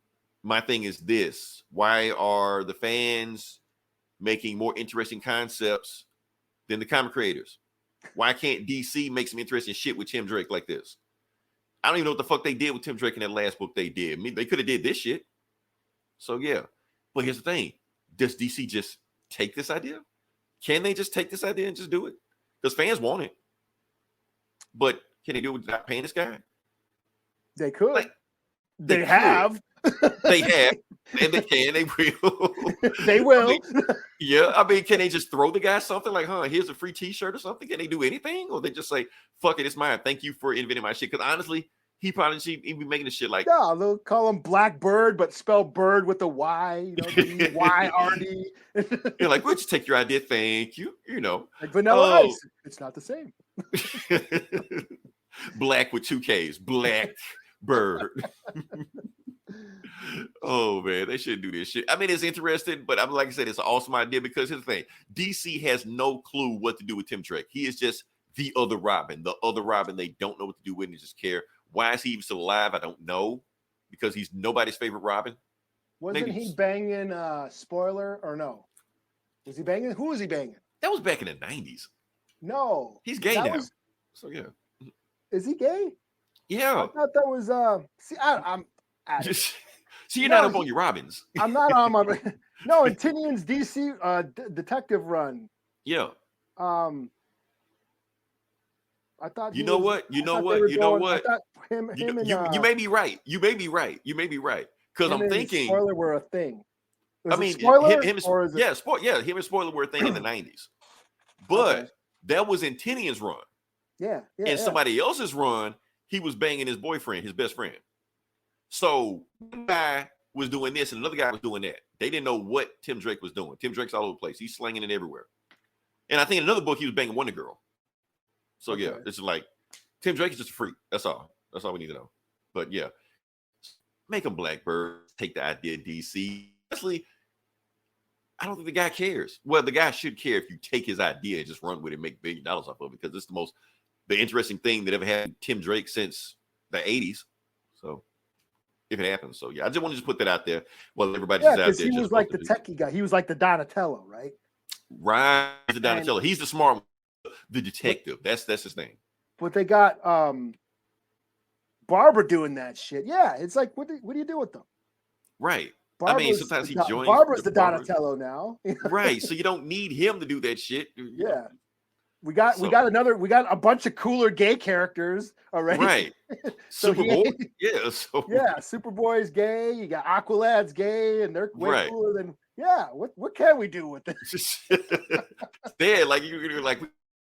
my thing is this. Why are the fans making more interesting concepts than the comic creators? Why can't DC make some interesting shit with Tim Drake like this? I don't even know what the fuck they did with Tim Drake in that last book they did. I mean, they could have did this shit. So, yeah. But here's the thing. Does DC just take this idea? Can they just take this idea and just do it? Because fans want it. But can they do it without paying this guy? They could. Like, they have. They have. And they can. They will. They will. I mean, yeah. I mean, can they just throw the guy something like, here's a free t-shirt or something? Can they do anything? Or they just say, fuck it, it's mine. Thank you for inventing my shit. Because honestly, he probably should be making this shit like. No, they'll call him Blackbird, but spell bird with a Y. You know, Y-R-D. You're like, we'll just take your idea. Thank you. You know. Like Vanilla Ice. It's not the same. Black with 2 Ks. Black Bird. Oh man, they shouldn't do this shit. I mean, it's interesting, but I'm like I said, it's an awesome idea because here's the thing: DC has no clue what to do with Tim Drake. He is just the other Robin. The other Robin, they don't know what to do with, and just care. Why is he even still alive? I don't know, because he's nobody's favorite Robin. Wasn't he banging Spoiler or no? Was he banging? Who was he banging? That was back in the 90s. No, he's gay now. So yeah, is he gay? Yeah, I thought that was See, I'm. So you're not up on your Robins. I'm not on my. No, in Tinian's DC detective run. Yeah. I thought. You know what? You may be right. You may be right. Because I'm thinking Spoiler were a thing. I mean, Spoiler, him and Spoiler were a thing in the 90s. But that was in Tinian's run. Yeah. In somebody else's run, he was banging his boyfriend, his best friend. So one guy was doing this and another guy was doing that. They didn't know what Tim Drake was doing. Tim Drake's all over the place. He's slinging it everywhere. And I think in another book, he was banging Wonder Girl. So yeah, this is like Tim Drake is just a freak. That's all. That's all we need to know. But yeah, make him Blackbird. Take the idea, DC. Honestly, I don't think the guy cares. Well, the guy should care if you take his idea and just run with it and make $1 billion off of it, because it's the interesting thing that ever happened to Tim Drake since the 80s. So if it happens. So yeah, I just want to put that out there. Well, everybody's out there. He was like the techie guy. He was like the Donatello, right? Right, the Donatello. He's the smart one, the detective. That's his name. but they got Barbara doing that shit. Yeah, it's like, what do you do with them? Right. Barbara's sometimes he the, joins. Barbara's the Barbara. Donatello now. Right. So you don't need him to do that shit. Yeah. We got a bunch of cooler gay characters already. Right. So Superboy. Yeah. So yeah, Superboy's gay. You got Aqualad's gay, and they're way Right. cooler than What can we do with this? yeah, like you're like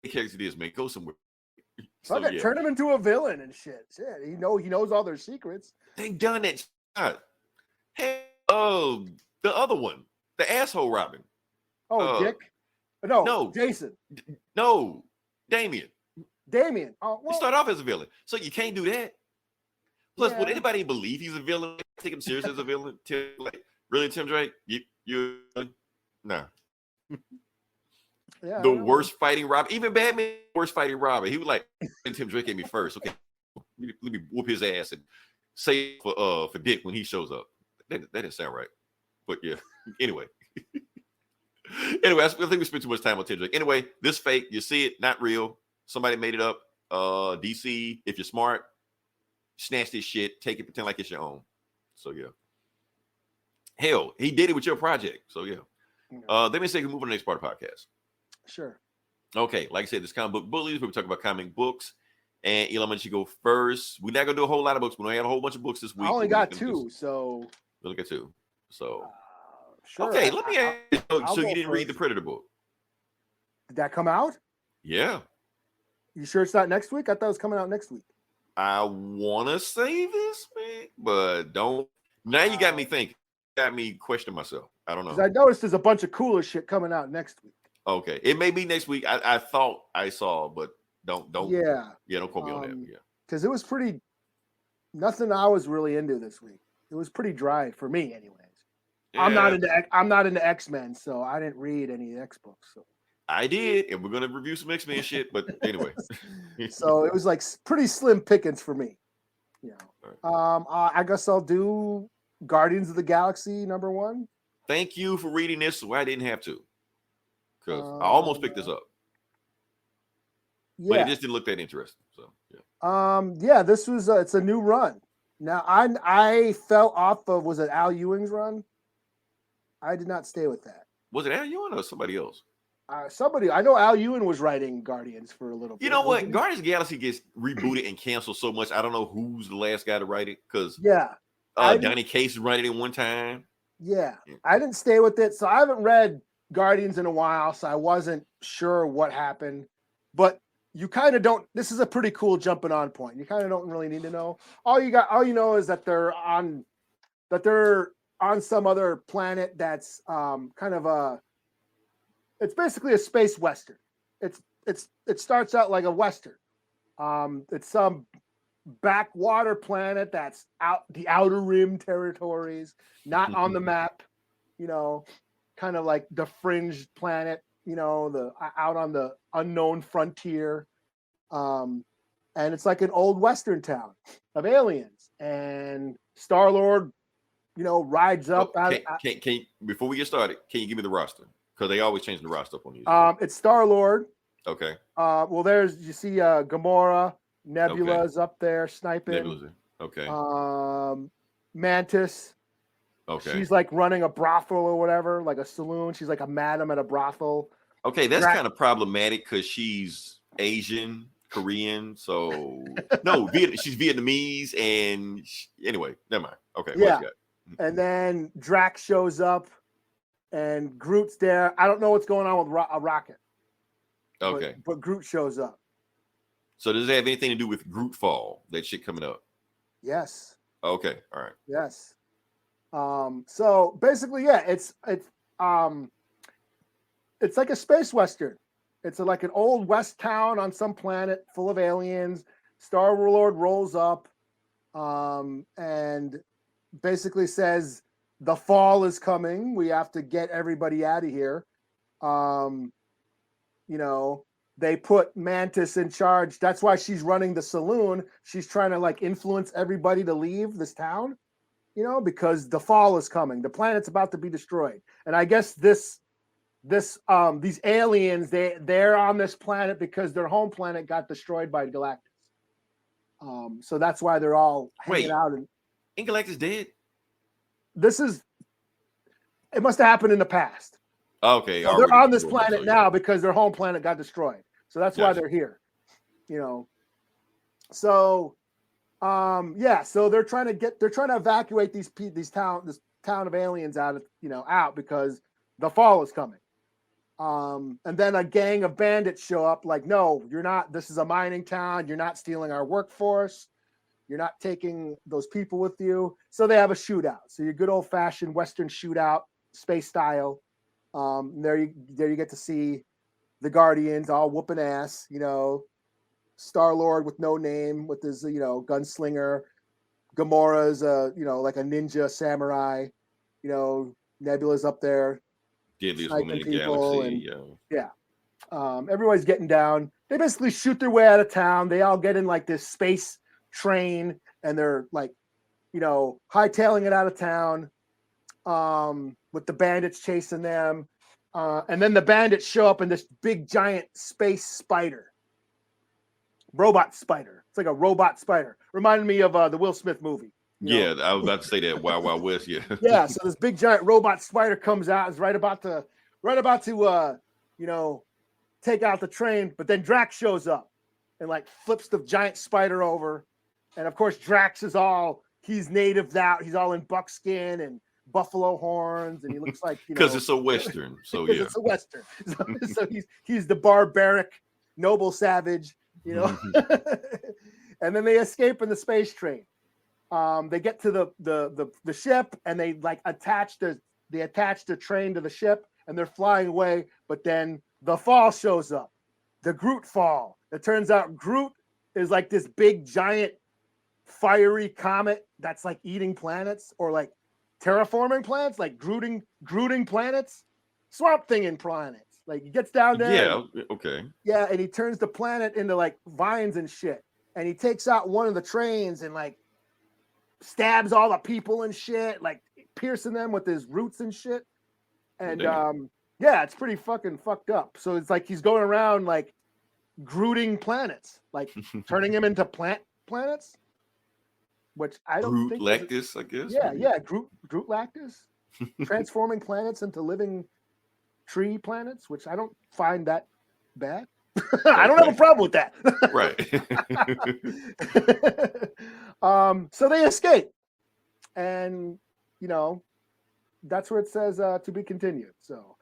character this, man. Go somewhere. So, Okay, turn him into a villain and shit. Shit, he knows all their secrets. They done that shit. Hey, the other one, the asshole Robin. Dick? No, Jason. No, Damien. Oh, well, He started off as a villain, so you can't do that. Plus, Yeah. would anybody believe he's a villain? Take him serious as a villain? Really, Tim Drake? You nah. yeah, The worst fighting Robin, even Batman, worst fighting Robin. He was like, Tim Drake at me first. Okay, let me whoop his ass and say for Dick when he shows up. That didn't sound right, but yeah. Anyway, I think we spent too much time on Tim Drake. Anyway, this fake, you see it, not real. Somebody made it up. DC, if you're smart, snatch this shit, take it, pretend like it's your own. So yeah. Hell, he did it with your project. So yeah. Let me say we move on to the next part of the podcast. Sure. Okay, like I said, this comic book bullies, where we talk about comic books. And Elon, you go first. We're not gonna do a whole lot of books. We're gonna have a whole bunch of books this week. I only got two, so we'll look at two. So sure. okay, let me ask you. So you didn't read the first. Predator book? Did that come out? Yeah. You sure it's not next week? I thought it was coming out next week. I wanna say this week, but don't. Now you got me thinking. Got me questioning myself. I don't know. Because I noticed there's a bunch of cooler shit coming out next week. Okay, it may be next week. I thought I saw, but don't. Yeah, don't quote me on that. Yeah, because it was pretty. Nothing I was really into this week. It was pretty dry for me, anyways. Yeah. I'm not into X-Men, so I didn't read any X books. So I did, and we're gonna review some X-Men shit. But anyway, so it was like pretty slim pickings for me. You know, I guess I'll do Guardians of the Galaxy #1. Thank you for reading this, so I didn't have to, because I almost picked this up. Yeah. But it just didn't look that interesting. So yeah. This was it's a new run. Now I fell off of, was it Al Ewing's run? I did not stay with that. Was it Al Ewing or somebody else? Somebody, I know Al Ewing was writing Guardians for a little bit. You know what? Guardians of the Galaxy gets rebooted and canceled so much. I don't know who's the last guy to write it, because Donny Cates writing it one time. Yeah, I didn't stay with it, so I haven't read Guardians in a while, so I wasn't sure what happened. But you kind of don't. This is a pretty cool jumping on point. You kind of don't really need to know. All you know is that they're on some other planet that's kind of a. It's basically a space western. It starts out like a western. It's some backwater planet that's out the outer rim territories, not on the map, you know, kind of like the fringed planet, you know, the out on the unknown frontier. And it's like an old western town of aliens, and Star-Lord, you know, rides up. Can before we get started, can you give me the roster? Because they always change the roster up on these. It's Star-Lord. Okay. Well, you see Gamora. Nebula's up there sniping. Nebula's okay. Mantis. Okay. She's like running a brothel or whatever, like a saloon. She's like a madam at a brothel. Okay, that's kind of problematic because she's Asian, Korean, so no, she's Vietnamese, and anyway, never mind. Okay, yeah. And then Drax shows up, and Groot's there. I don't know what's going on with a rocket. Okay, but Groot shows up. So does it have anything to do with Groot Fall? That shit coming up? Yes. Okay. All right. Yes. So basically, yeah, it's like a space western. It's like an old west town on some planet full of aliens. Star-Lord rolls up, and basically says the fall is coming. We have to get everybody out of here. You know. They put Mantis in charge. That's why she's running the saloon. She's trying to like influence everybody to leave this town, you know, because the fall is coming. The planet's about to be destroyed. And I guess this these aliens, they're on this planet because their home planet got destroyed by Galactus. So that's why they're all hanging out. And ain't Galactus dead? It must have happened in the past. Okay, so they're on this planet now because their home planet got destroyed. So that's why they're here. So so they're trying to evacuate this town of aliens out because the fall is coming. And then a gang of bandits show up like, no, you're not. This is a mining town. You're not stealing our workforce. You're not taking those people with you. So they have a shootout. So your good old fashioned Western shootout, space style. There you get to see the Guardians all whooping ass, Star-Lord with no name with his, gunslinger. Gamora's, like a ninja samurai, Nebula's up there. Deadliest woman in the galaxy. Everybody's getting down. They basically shoot their way out of town. They all get in like this space train and they're like, hightailing it out of town with the bandits chasing them. And then the bandits show up in this big giant space spider. Robot spider. It's like a robot spider. Reminded me of the Will Smith movie. Yeah, I was about to say that. Wild Wild West. Yeah. Yeah. So this big giant robot spider comes out. Is right about to take out the train. But then Drax shows up and like flips the giant spider over. And of course, Drax he's native out. He's all in buckskin and buffalo horns, and he looks like because it's a Western. So yeah, it's a Western. So he's the barbaric noble savage. And then they escape in the space train. They get to the ship and they like attach the train to the ship and they're flying away. But then the fall shows up, the Groot fall. It turns out Groot is like this big giant fiery comet that's like eating planets or like terraforming planets, like grooting planets, Swamp Thing in planets. Like he gets down there. Yeah. Okay. Yeah, and he turns the planet into like vines and shit. And he takes out one of the trains and like stabs all the people and shit, like piercing them with his roots and shit. And it's pretty fucking fucked up. So it's like he's going around like grooting planets, like turning them into planets, which I don't think Lactus, I guess. Yeah, Groot Lactus, transforming planets into living tree planets, which I don't find that bad. I don't have a problem with that. Right. So they escape, and that's where it says to be continued. So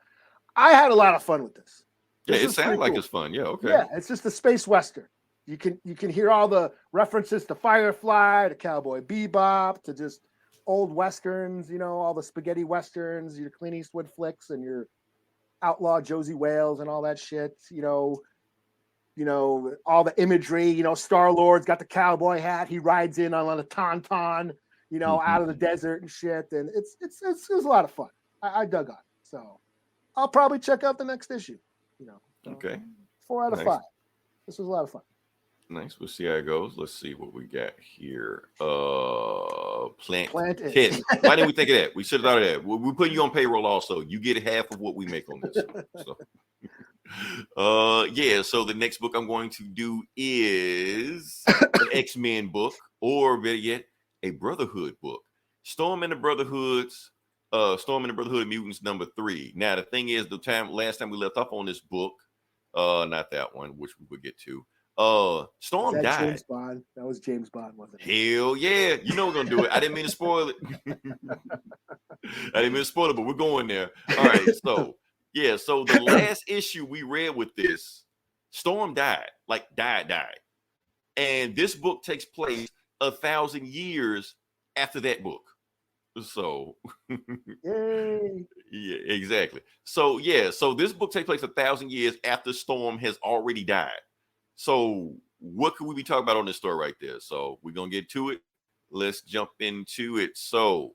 I had a lot of fun with this. Yeah, it sounds like it's fun. Yeah, okay. Yeah, it's just a space western. You can hear all the references to Firefly, to Cowboy Bebop, to just old westerns. All the spaghetti westerns, your Clint Eastwood flicks, and your outlaw Josie Wales and all that shit. All the imagery. Star-Lord's got the cowboy hat. He rides in on a tauntaun, out of the desert and shit. And it was a lot of fun. I dug on it. So I'll probably check out the next issue. Okay. 4 out of 5. This was a lot of fun. Nice. We'll see how it goes. Let's see what we got here. Plant It. Why didn't we think of that? We should have thought of that. We're putting you on payroll also. You get half of what we make on this. So. So the next book I'm going to do is an X-Men book, or better yet, a Brotherhood book. Storm and the Brotherhood of Mutants #3. Now the thing is, last time we left off on this book, not that one, which we would get to. Storm died. James Bond. That was James Bond, wasn't it? Hell yeah. We're gonna do it. I didn't mean to spoil it. But we're going there. All right, so the last issue we read with this, Storm died. And this book takes place 1,000 years after that book. So yay. Yeah, exactly. So this book takes place 1,000 years after Storm has already died. So what could we be talking about on this story right there? So we're gonna get to it. Let's jump into it. So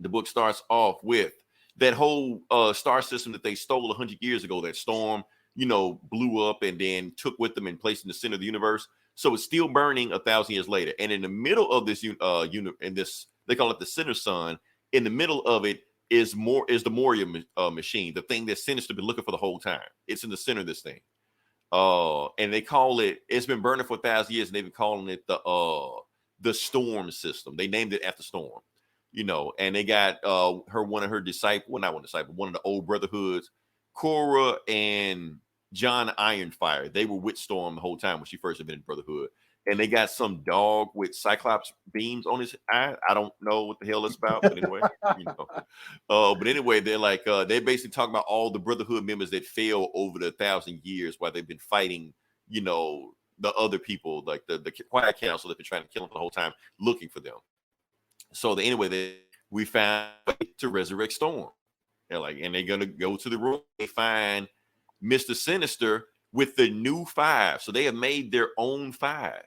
the book starts off with that whole star system that they stole 100 years ago, that Storm, blew up and then took with them and placed in the center of the universe. So it's still burning 1,000 years later. And in the middle of this unit, in this, they call it the center sun. In the middle of it is the Moria machine, the thing that Sinister been looking for the whole time. It's in the center of this thing. And they call it's been burning for 1,000 years, and they've been calling it the Storm system. They named it after Storm, and they got one of the old Brotherhoods, Cora and John Ironfire. They were with Storm the whole time when she first had been in Brotherhood. And they got some dog with Cyclops beams on his eye. I don't know what the hell it's about, but anyway, But anyway, they're like they basically talk about all the Brotherhood members that fell over the 1,000 years while they've been fighting, the other people, like the Quiet Council that been trying to kill them the whole time, looking for them. So we found a way to resurrect Storm. And they're gonna go to the room. They find Mr. Sinister with the new 5. So they have made their own 5.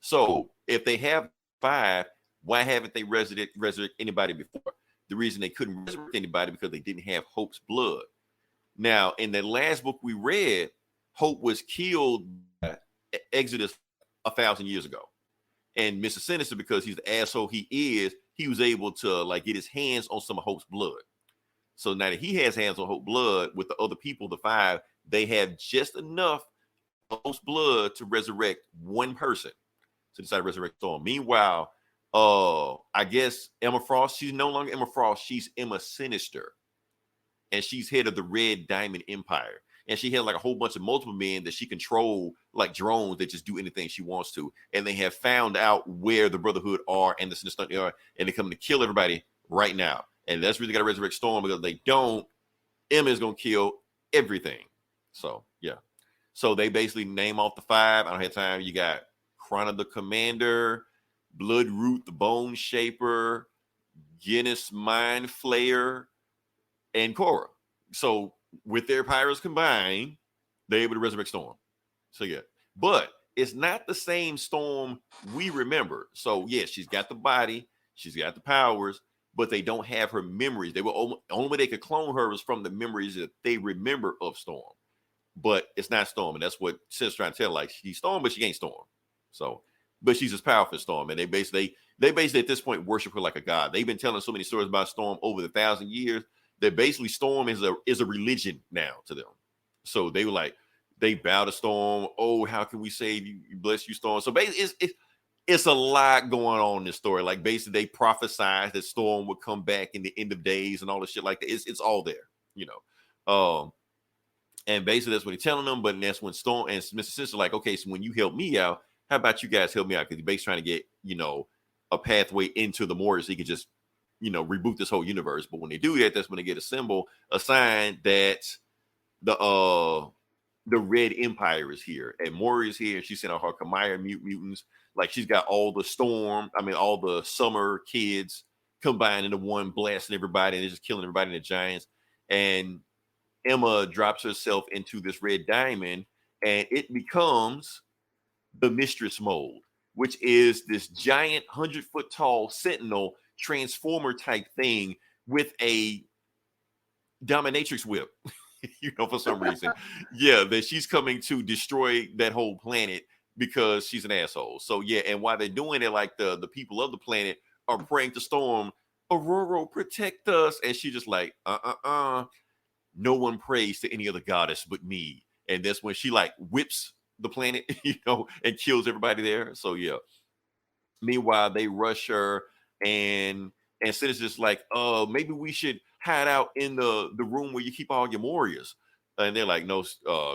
So if they have 5, why haven't they resurrect anybody before? The reason they couldn't resurrect anybody because they didn't have Hope's blood. Now, in the last book we read, Hope was killed by Exodus 1,000 years ago. And Mr. Sinister, because he's the asshole he was able to get his hands on some of Hope's blood. So now that he has hands on Hope's blood with the other people, the 5, they have just enough Hope's blood to resurrect one person. So decide to resurrect Storm. Meanwhile, I guess Emma Frost, she's no longer Emma Frost, she's Emma Sinister. And she's head of the Red Diamond Empire. And she has a whole bunch of multiple men that she control, like drones that just do anything she wants to. And they have found out where the Brotherhood are and the Sinister are, and they're coming to kill everybody right now. And that's really got to resurrect Storm, because if they don't, Emma is going to kill everything. So, yeah. So they basically name off the 5. I don't have time. You got Krana the Commander, Bloodroot the Bone Shaper, Guinness Mind Flayer, and Cora. So with their powers combined, they're able to resurrect Storm. So yeah. But it's not the same Storm we remember. So yeah, she's got the body, she's got the powers, but they don't have her memories. They were only way they could clone her was from the memories that they remember of Storm. But it's not Storm, and that's what Sin's trying to tell. She's Storm, but she ain't Storm. So, but she's as powerful as Storm, and they basically at this point worship her like a god. They've been telling so many stories about Storm over the 1,000 years that basically Storm is a religion now to them. So they were they bow to Storm. Oh, how can we save you? Bless you, Storm. So basically, it's a lot going on in this story. Basically, they prophesied that Storm would come back in the end of days and all this shit like that. It's all there, And basically, that's what he's telling them. But that's when Storm and Mr. Sinister okay, so when you help me out, how about you guys help me out? Because he's basically trying to get, a pathway into the Moria so he can just, reboot this whole universe. But when they do that, that's when they get a sign that the Red Empire is here. And Moria is here. And she's sent out her Khmer mutants. She's got all the summer kids combined into one, blasting everybody. And they're just killing everybody in the giants. And Emma drops herself into this red diamond, and it becomes the Mistress Mold, which is this giant 100-foot tall sentinel transformer type thing with a dominatrix whip, for some reason. Yeah, that she's coming to destroy that whole planet because she's an asshole. So yeah, and while they're doing it, the people of the planet are praying to Storm, Aurora, protect us. And she's just no one prays to any other goddess but me. And that's when she whips the planet, and kills everybody there. So yeah. Meanwhile, they rush her, and Sinister's maybe we should hide out in the room where you keep all your warriors. And they're no,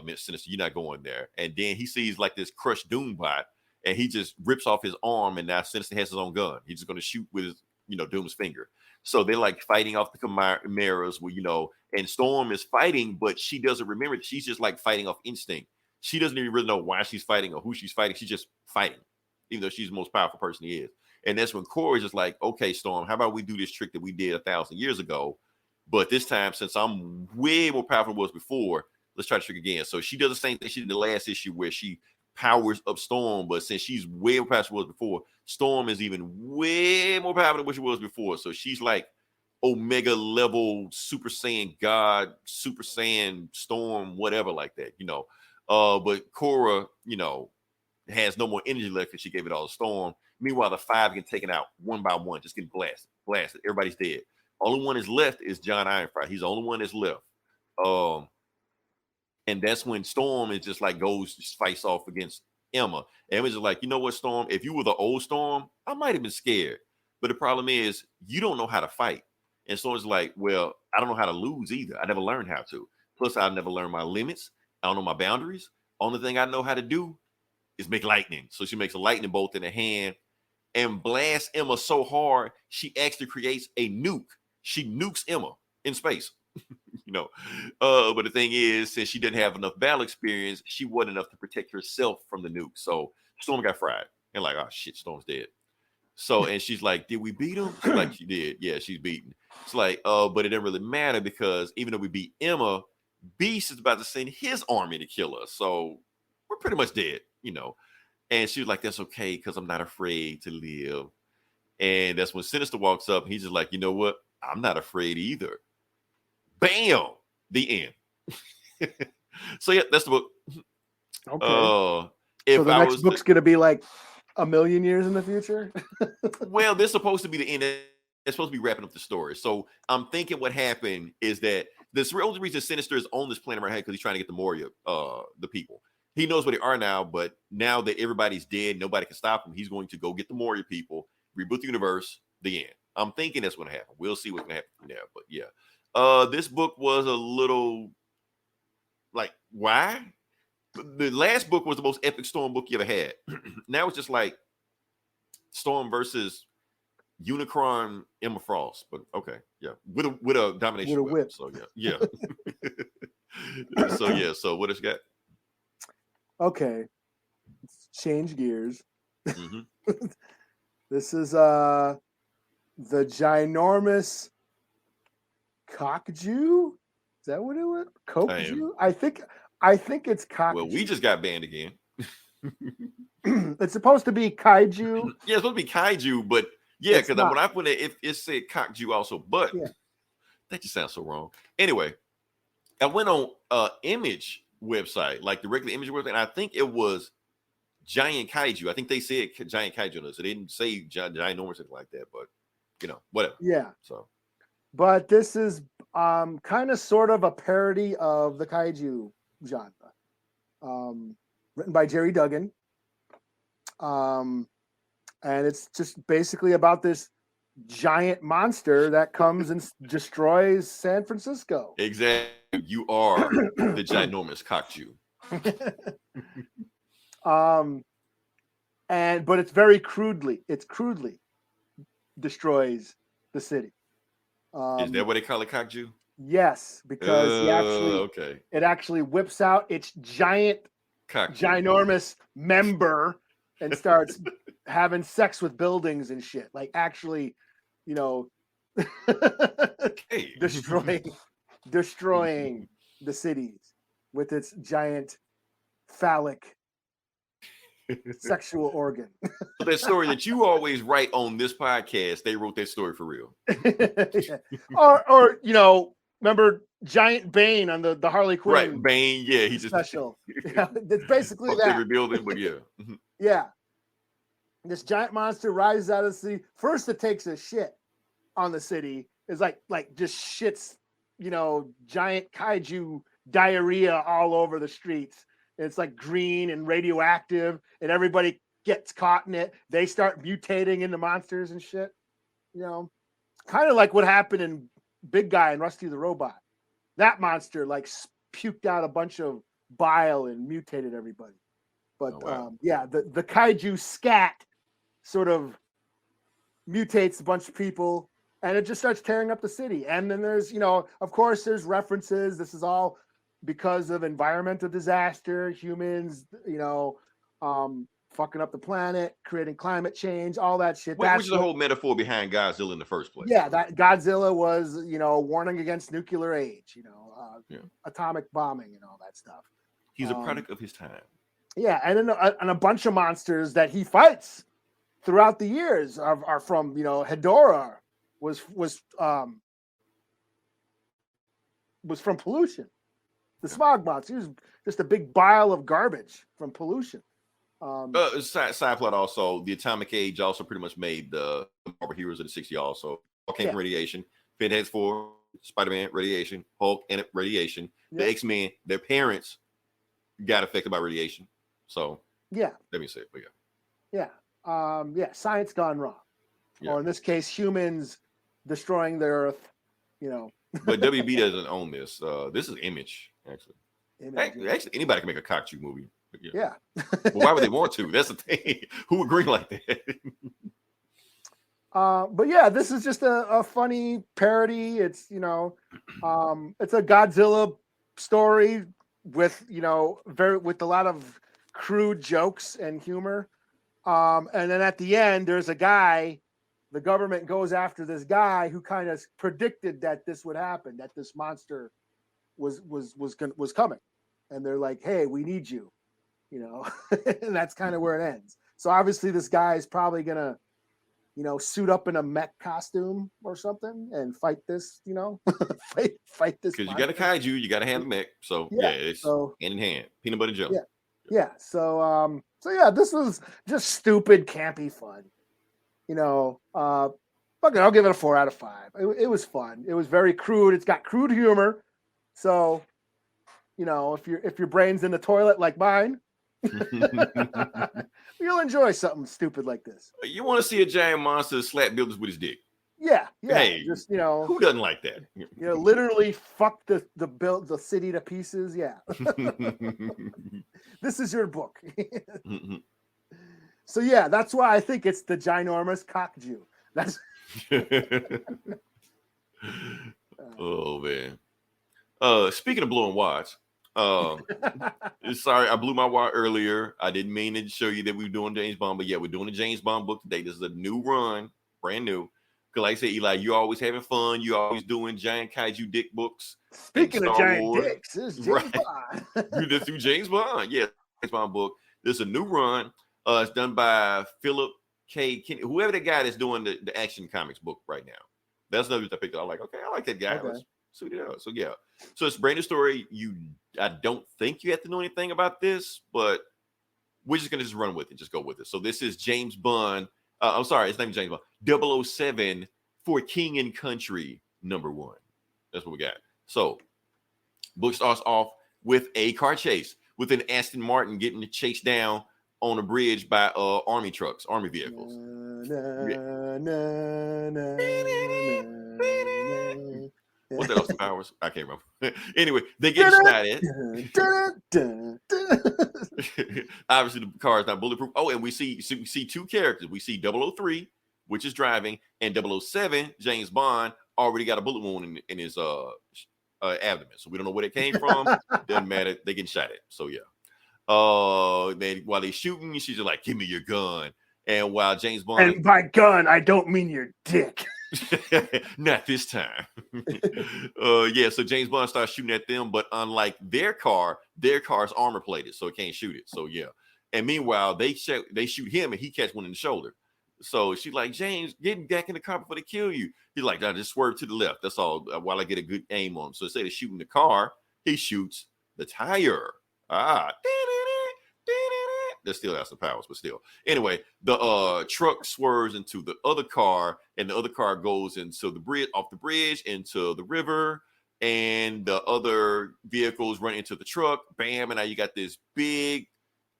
Miss Sinister, you're not going there. And then he sees this crushed Doombot, and he just rips off his arm, and now Sinister has his own gun. He's just going to shoot with his, Doom's finger. So they're fighting off the Chimeras, where, and Storm is fighting, but she doesn't remember. She's just fighting off instinct. She doesn't even really know why she's fighting or who she's fighting. She's just fighting, even though she's the most powerful person he is. And that's when Corey's just okay, Storm, how about we do this trick that we did 1,000 years ago? But this time, since I'm way more powerful than I was before, let's try the trick again. So she does the same thing she did in the last issue where she powers up Storm, but since she's way more powerful than she was before, Storm is even way more powerful than what she was before. So she's Omega level Super Saiyan God, Super Saiyan Storm, whatever like that, But Cora, has no more energy left because she gave it all to Storm. Meanwhile, the 5 get taken out one by one, just getting blasted. Everybody's dead. Only one is left is John Ironfire. He's the only one that's left. And that's when Storm is just like just fights off against Emma. Emma's just like, you know what, Storm? If you were the old Storm, I might have been scared. But the problem is, you don't know how to fight. And Storm's like, well, I don't know how to lose either. I never learned how to. Plus, I never learned my limits. I don't know my boundaries. Only thing I know how to do is make lightning. So she makes a lightning bolt in her hand and blasts Emma so hard, she actually creates a nuke. She nukes Emma in space. You know, but the thing is, since she didn't have enough battle experience, she wasn't enough to protect herself from the nuke. So Storm got fried, and like, oh shit, Storm's dead. So, and she's like, did we beat him? She's like, she did. Yeah, she's beaten. It's like, but it didn't really matter because even though we beat Emma, Beast is about to send his army to kill us. So we're pretty much dead, you know. And she was like, that's okay, because I'm not afraid to live. And that's when Sinister walks up, and he's just like, you know what? I'm not afraid either. Bam! The end. So yeah, that's the book. Okay. If so the next book's gonna be like a million years in the future. Well, this is supposed to be the end. It's supposed to be wrapping up the story. So I'm thinking what happened is that this only reason Sinister is on this planet right here because he's trying to get the Moria, the people. He knows where they are now, but now that everybody's dead, nobody can stop him. He's going to go get the Moria people, reboot the universe, the end. I'm thinking that's going to happen. We'll see what's going to happen from there. But yeah. This book was a little like, why? The last book was the most epic Storm book you ever had. Now it's just like Storm versus Unicron Emma Frost. But okay, yeah, with a domination with a whip. So yeah. So what has got? Okay, let's change gears. Mm-hmm. This is the Ginormous Kokju? Is that what it was? Kokju? I think it's Kokju. Well, we just got banned again. It's supposed to be kaiju. Yeah, it's supposed to be kaiju, but yeah, because when I put it said Kokju also, but that just sounds so wrong. Anyway, I went on Image website, like the regular Image website, and I think it was Giant Kaiju. I think they said Giant Kaiju on it, so they didn't say Ginormous or something like that, but you know, whatever. Yeah. So, but this is kind of sort of a parody of the kaiju genre. Written by Jerry Duggan. And it's just basically about this giant monster that comes and destroys San Francisco. Exactly. You are the Ginormous Kokju. But it's very crudely destroys the city. Is that what they call it, Kokju? Yes, because it actually whips out its ginormous member and starts having sex with buildings and shit. Like actually, you know, destroying the cities with its giant phallic sexual organ. So that story that you always write on this podcast, they wrote that story for real. Yeah. Or you know, remember Giant Bane on the Harley Quinn? Right, Bane. Yeah, he's special. Yeah, it's basically that. Rebuilding, but yeah. Yeah. This giant monster rises out of the city. First, it takes a shit on the city. It's like just shits, you know, giant kaiju diarrhea all over the streets. It's like green and radioactive, and everybody gets caught in it. They start mutating into monsters and shit. You know, kind of like what happened in Big Guy and Rusty the Robot. That monster like puked out a bunch of bile and mutated everybody. But the kaiju scat sort of mutates a bunch of people, and it just starts tearing up the city. And then there's, you know, of course, there's references. This is all because of environmental disaster, humans, you know, fucking up the planet, creating climate change, all that shit. Which is the whole metaphor behind Godzilla in the first place. Yeah, that Godzilla was, you know, warning against nuclear age, you know, atomic bombing and all that stuff. He's a product of his time. Yeah, and then a bunch of monsters that he fights throughout the years are from, you know, Hedorah was from pollution. The smog monster, he was just a big pile of garbage from pollution. Side plot also, the atomic age also pretty much made the Marvel heroes of the 60s also. Volcanic radiation, Fantastic Four, Spider-Man, radiation. Hulk, and radiation. The Yeah. X-Men, their parents got affected by radiation. So Yeah. let me say it, but Yeah. Science gone wrong. Yeah. Or in this case, humans destroying the Earth. You know. But WB doesn't own this. This is Image, actually. Image, yeah. Actually, anybody can make a Kokju movie. But Yeah. But why would they want to? That's the thing. Who would agree like that? But yeah, this is just a funny parody. It's it's a Godzilla story with with a lot of crude jokes and humor. And then at the end, there's a guy. The government goes after this guy who kind of predicted that this would happen, that this monster was coming, and they're like, "Hey, we need you," and that's kind of where it ends. So obviously, this guy is probably gonna, suit up in a mech costume or something and fight this, fight this. Because you got a kaiju, you got to have a mech. So yeah, it's hand in hand, peanut butter jelly. Yeah. So yeah, this was just stupid, campy fun. I'll give it a 4 out of 5. It was fun. It was very crude. It's got crude humor. So, if your brain's in the toilet like mine, you'll enjoy something stupid like this. You want to see a giant monster slap buildings with his dick? Yeah. Hey, just who doesn't like that? Literally fuck the city to pieces. Yeah. This is your book. So yeah, that's why I think it's the Ginormous Kokju. That's oh man. Speaking of blowing wads, sorry, I blew my wad earlier. I didn't mean to show you that we were doing James Bond, but yeah, we're doing a James Bond book today. This is a new run, brand new. Because like I said, Eli, you're always having fun. You're always doing giant kaiju dick books. Speaking of giant dicks, this is James right. Bond. You just do James Bond. Yeah, James Bond book. This is a new run. It's done by Philip K. Kenny, whoever the guy that's doing the Action Comics book right now. That's another I picked up. I'm like, okay, I like that guy. Okay. Let's suit it out. So yeah. So it's a brand new story. I don't think you have to know anything about this, but we're just gonna just run with it. Just go with it. So this is James Bond. I'm sorry, his name is James Bond. 007 for King and Country #1. That's what we got. So book starts off with a car chase with an Aston Martin getting chased down on a bridge by army trucks, army vehicles. What's that, Austin Powers? I can't remember. Anyway, they get shot at. Obviously, the car is not bulletproof. Oh, and we see two characters. We see 003, which is driving, and 007, James Bond, already got a bullet wound in his abdomen. So we don't know where it came from. Doesn't matter. They getting shot at. So yeah. Man, while they're shooting, she's just like, "Give me your gun." And while James Bond, and by gun, I don't mean your dick. Not this time. Yeah. So James Bond starts shooting at them, but unlike their car's armor plated, so it can't shoot it. So yeah. And meanwhile, they shoot him, and he catch one in the shoulder. So she's like, "James, get back in the car before they kill you." He's like, "I just swerve to the left. That's all. While I get a good aim on him." So instead of shooting the car, he shoots the tire. There's still Austin Powers, but still. Anyway, the truck swerves into the other car, and the other car goes into the bridge, off the bridge, into the river, and the other vehicles run into the truck. Bam! And now you got this big,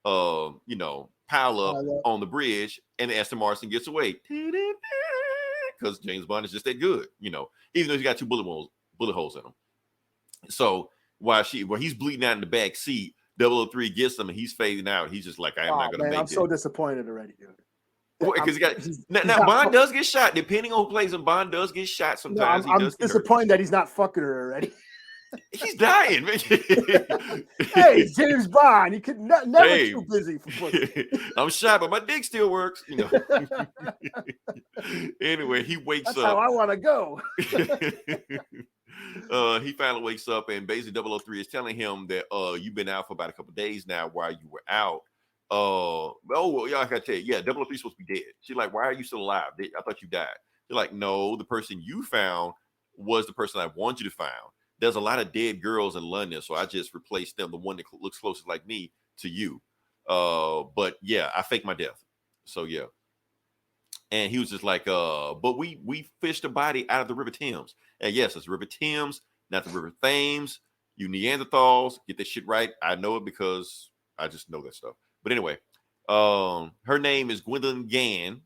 pile up on the bridge, and the Aston Martin gets away because James Bond is just that good, even though he's got 2 bullet holes in him. So while he's bleeding out in the back seat, 003 gets him and he's fading out. He's just like, I am not going to make it. I'm so disappointed already, dude. Because now Bond does get shot. Depending on who plays him, Bond does get shot sometimes. No, I'm disappointed that he's not fucking her already. He's dying, man. Hey, James Bond. He could never too busy for pussy. I'm shot, but my dick still works. Anyway, he wakes That's up. how I want to go. He finally wakes up, and basically 003 is telling him that you've been out for about a couple of days now while you were out. Y'all gotta tell you, yeah, 003 is supposed to be dead. She's like, why are you still alive? I thought you died. They're like, no, the person you found was the person I want you to find. There's a lot of dead girls in London, so I just replaced them, the one that looks closest like me to you. But yeah, I faked my death. So yeah. And he was just like, but we fished a body out of the River Thames. And yes, it's the River Thames, not the River Thames. You Neanderthals, get this shit right. I know it because I just know that stuff. But anyway, her name is Gwendolyn Gann,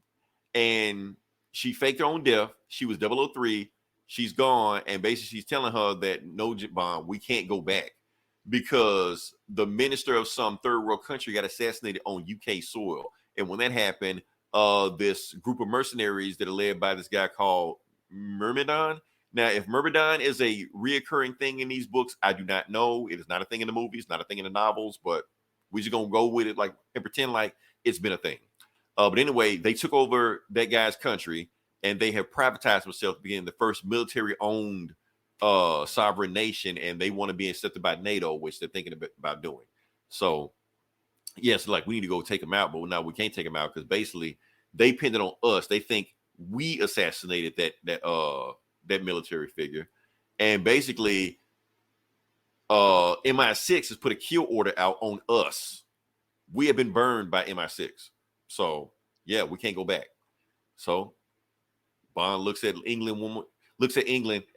and she faked her own death. She was 003. She's gone, and basically she's telling her that no, Bond, we can't go back because the minister of some third world country got assassinated on UK soil. And when that happened, this group of mercenaries that are led by this guy called Myrmidon. Now, if Myrmidon is a reoccurring thing in these books, I do not know. It is not a thing in the movies, not a thing in the novels, but we're just gonna go with it like and pretend like it's been a thing. But anyway, they took over that guy's country, and they have privatized themselves to being the first military-owned sovereign nation, and they want to be accepted by NATO, which they're thinking about doing. So, yes, like we need to go take them out, but now we can't take them out because basically they pinned it on us. They think we assassinated that military figure, and basically MI6 has put a kill order out on us. We have been burned by MI6, so yeah, we can't go back. So Bond looks at England,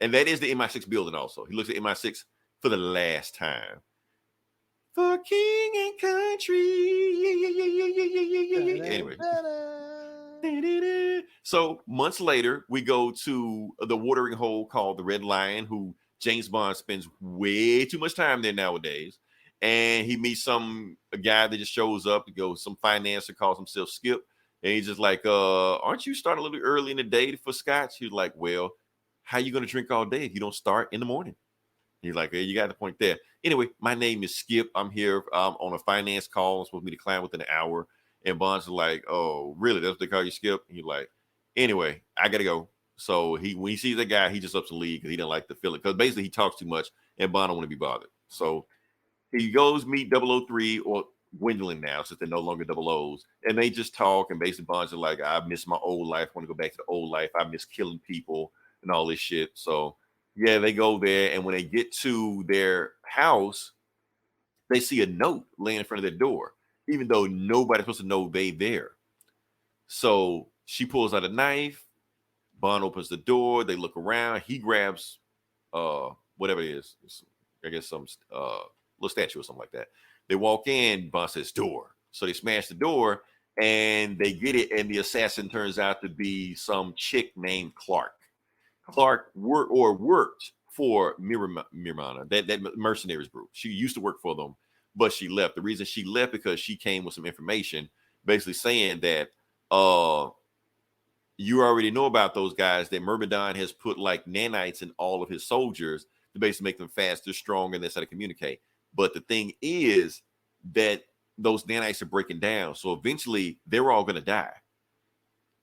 and that is the MI6 building. Also, he looks at MI6 for the last time. For king and country. Anyway. So months later, we go to the watering hole called the Red Lion, who James Bond spends way too much time there nowadays. And he meets a guy that just shows up to go, some financier, calls himself Skip. And he's just like, aren't you starting a little early in the day for scotch? He's like, well, how you going to drink all day if you don't start in the morning? He's like, hey, you got the point there. Anyway, my name is Skip. I'm here on a finance call. I'm supposed to be declined within an hour. And Bond's like, oh, really? That's what they call you, Skip? And he's like, anyway, I got to go. So when he sees that guy, he just ups to leave because he didn't like the feeling. Because basically he talks too much and Bond don't want to be bothered. So he goes meet 003 or Gwendolyn now, since they're no longer double O's. And they just talk, and basically Bond's like, I miss my old life. I want to go back to the old life. I miss killing people and all this shit. So yeah, they go there, and when they get to their house, they see a note laying in front of their door, even though nobody's supposed to know they there. So she pulls out a knife. Bond opens the door. They look around. He grabs whatever it is. I guess some little statue or something like that. They walk in. Bond says, door. So they smash the door, and they get it, and the assassin turns out to be some chick named Clark. Clark worked for Mirmana, that mercenaries group. She used to work for them, but she left. The reason she left because she came with some information basically saying that you already know about those guys, that Myrmidon has put like nanites in all of his soldiers to basically make them faster, stronger, and that's how to communicate. But the thing is that those nanites are breaking down. So eventually they're all going to die.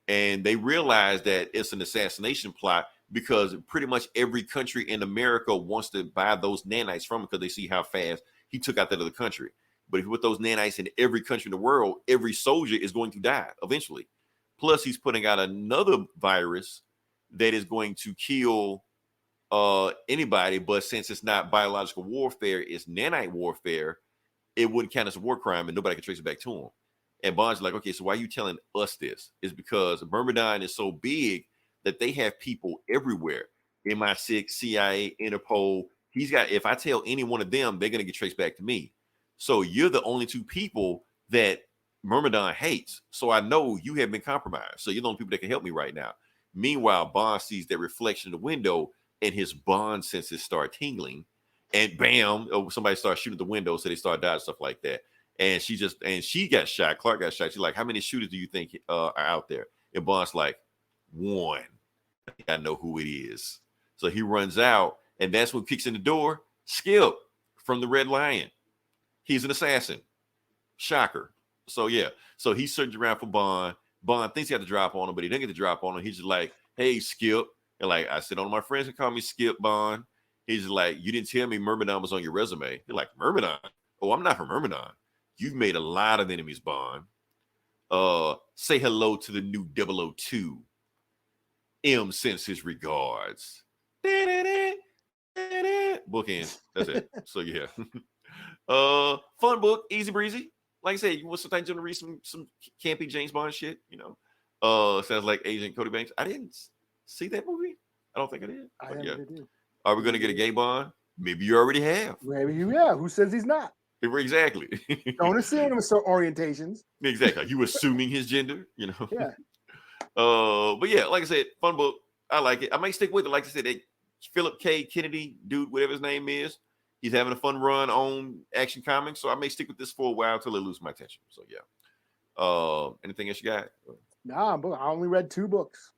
And they realize that it's an assassination plot because pretty much every country in America wants to buy those nanites from him because they see how fast he took out that other country. But if you put those nanites in every country in the world, every soldier is going to die eventually. Plus, he's putting out another virus that is going to kill anybody. But since it's not biological warfare, it's nanite warfare, it wouldn't count as a war crime and nobody can trace it back to him. And Bond's like, okay, so why are you telling us this? It's because Myrmidon is so big that they have people everywhere. MI6, CIA, Interpol. He's got, if I tell any one of them, they're going to get traced back to me. So you're the only two people that Myrmidon hates. So I know you have been compromised. So you're the only people that can help me right now. Meanwhile, Bond sees that reflection in the window and his Bond senses start tingling. And bam, somebody starts shooting the window. So they start dying, stuff like that. And she got shot. Clark got shot. She's like, how many shooters do you think are out there? And Bond's like, one. I think I know who it is. So he runs out, and that's what kicks in the door. Skip from the Red Lion. He's an assassin. Shocker. So yeah. So he's searching around for Bond. Bond thinks he had to drop on him, but he didn't get to drop on him. He's just like, hey, Skip. And like, I said, all of my friends can call me Skip Bond. He's like, you didn't tell me Myrmidon was on your resume. You're like, Myrmidon? Oh, I'm not from Myrmidon. You've made a lot of enemies, Bond. Say hello to the new 002. M sends his regards. Bookend. That's it. So yeah. Fun book, easy breezy. Like I said, you want sometimes to read some campy James Bond shit, you know. Sounds like Agent Cody Banks. I didn't see that movie. I don't think it is. I But have yeah. no idea. Are we going to get a gay bond? Maybe you already have. Maybe yeah. Who says he's not? Exactly. Don't assume him certain orientations. Exactly. You assuming his gender, you know? Yeah. But yeah, like I said, fun book. I like it. I might stick with it. Like I said, Philip K. Kennedy, dude, whatever his name is, he's having a fun run on Action Comics. So I may stick with this for a while until it loses my attention. So yeah. Anything else you got? Nah, but I only read 2 books.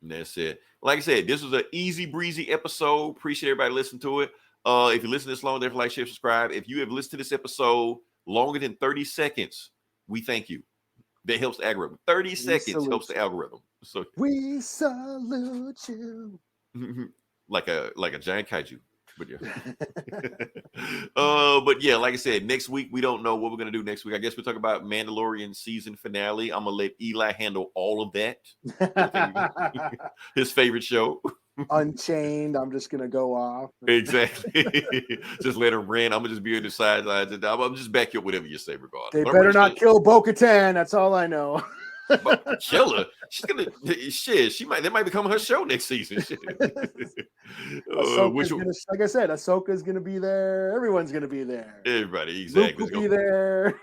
And that's it. Like I said, this was an easy breezy episode. Appreciate everybody listening to it. If you listen this long, definitely like, share, subscribe. If you have listened to this episode longer than 30 seconds, we thank you. That helps the algorithm. 30 seconds helps the algorithm. So we salute you. like a giant kaiju. But yeah. But yeah, like I said, next week we don't know what we're gonna do next week. I guess we'll talk about Mandalorian season finale. I'm gonna let Eli handle all of that. His favorite show. Unchained. I'm just gonna go off. Exactly. Just let him rant. I'm gonna just be on the sidelines. I'm just back you up whatever you say, regardless. They better not kill Bo-Katan. That's all I know. Kill her. She's gonna shit. That might become her show next season. Like I said, Ahsoka's gonna be there. Everyone's gonna be there. Everybody, exactly. Luke will be there.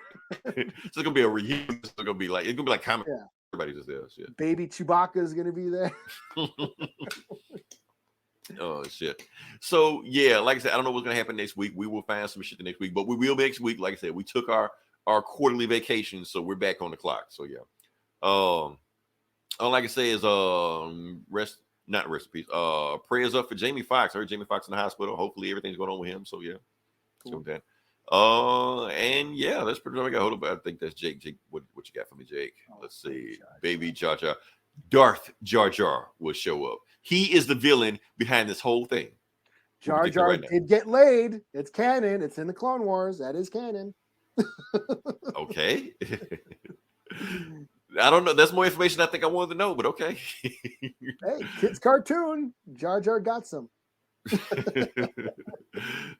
It's gonna be a reunion. It's gonna be like comic. Yeah. Everybody's just there. Shit. Baby Chewbacca is gonna be there. Oh shit. So yeah, like I said, I don't know what's gonna happen next week. We will find some shit the next week, but we will next week. Like I said, we took our quarterly vacation, so we're back on the clock. So yeah. All I can say is rest in peace. Prayers up for Jamie Foxx. I heard Jamie Foxx in the hospital. Hopefully everything's going on with him. So yeah. Cool. That. And yeah, that's pretty much I got hold of. I think that's Jake. Jake, what you got for me, Jake? Let's see. Baby Jar Jar. Darth Jar Jar will show up. He is the villain behind this whole thing. Jar Jar did get laid. It's canon. It's in the Clone Wars. That is canon. Okay. I don't know. That's more information I think I wanted to know, but okay. Hey, kids cartoon. Jar Jar got some.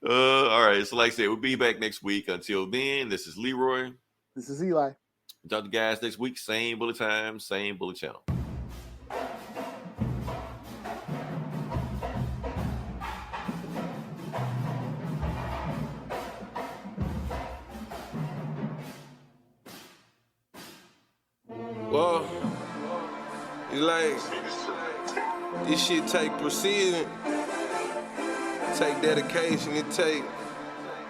All right. So like I said, we'll be back next week. Until then, this is Leroy. This is Eli. Talk to you guys next week. Same bullet time, same bullet channel. Well, it's like this shit take precision, take dedication, it take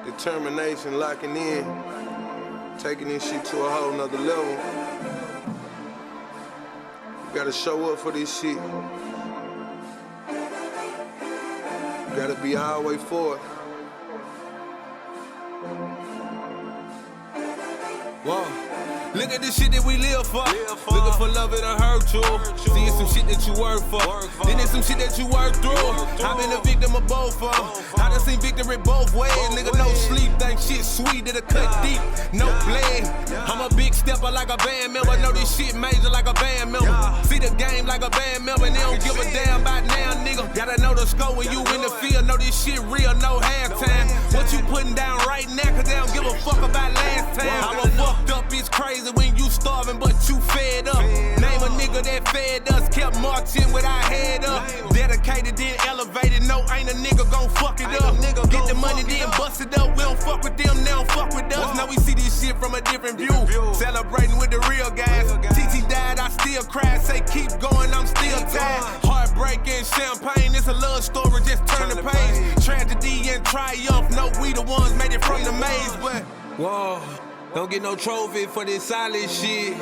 determination, locking in, taking this shit to a whole nother level. You gotta show up for this shit. You gotta be all the way for it. Whoa. Look at this shit that we live for. Looking for love in a hurt you. Seeing some shit that you work for. Then there's some shit that you work through. I've been a victim of both of them. I done seen victory both ways. Nigga, no sleep, think shit sweet, that'll cut deep. No blame. I'm a big stepper like a band member. Know this shit major like a band member. See the game like a band member. They don't give a damn about now, nigga. Gotta know the score when you in the field. Know this shit real, no halftime. What you putting down right now, cause they don't give a fuck about last time. I was fucked up, it's crazy when you starving, but you fed up. Name a nigga that fed us, kept marching with our head up. Dedicated, then elevated, no, ain't a nigga gon' fuck it up. Get the money, then bust it up. We don't fuck with them, they don't fuck with us. Now we see this shit from a different view. Celebrating with the real guys. TT died, I still cry. Say keep going, I'm still tired. Heartbreak and champagne, it's a love story, just turn the page. Tragedy and triumph, no, we the ones made it from the maze, but whoa. Don't get no trophy for this solid shit.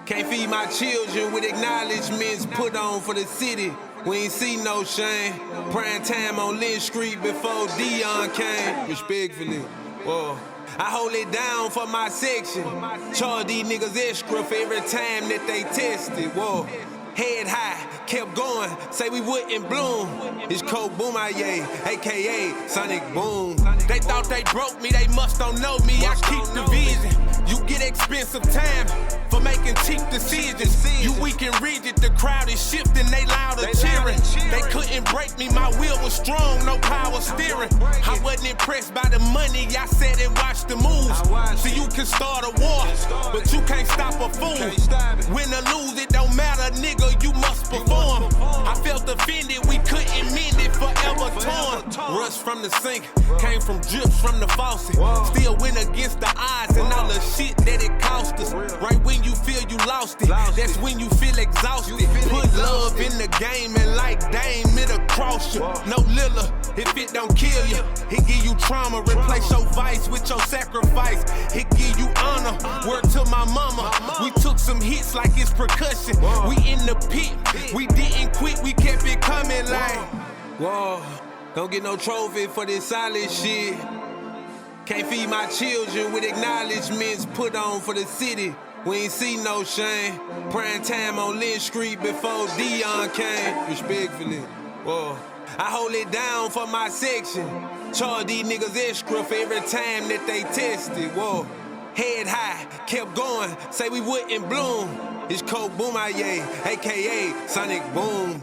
Can't feed my children with acknowledgements put on for the city. We ain't see no shame. Prime time on Lynch Street before Dion came. Respectfully, whoa. I hold it down for my section. Charge these niggas extra for every time that they tested. Whoa. Head high, kept going, say we wouldn't bloom. It's Cold Boomaye, aka Sonic Boom. They thought they broke me, they must don't know me. I keep the vision. You get expensive time for making cheap decisions. You weak and rigid, the crowd is shifting, they louder cheering. They couldn't break me, my will was strong, no power steering. I wasn't impressed by the money, I sat and watched the moves. So you can start a war, but you can't stop a fool. Win or lose, it don't matter, nigga, you must perform. I felt offended, we couldn't mend it, forever torn. Rush from the sink, came from drips from the faucet. Still went against the odds and all the shit that it cost us. Right when you feel you lost it, that's when you feel exhausted. Put love in the game and like Dame, it'll cross you. No Lilla, if it don't kill you, it give you trauma. Replace your vice with your sacrifice. It give you honor. Word to my mama. We took some hits like it's percussion. We in the pit, we didn't quit, we kept it coming like. Whoa, don't get no trophy for this solid shit. Can't feed my children with acknowledgements put on for the city. We ain't see no shame. Prime time on Lynch Street before Dion came. Respectfully, whoa. I hold it down for my section. Charge these niggas extra for every time that they tested. Whoa. Head high, kept going, say we wouldn't bloom. It's Coke Boom, aka Sonic Boom.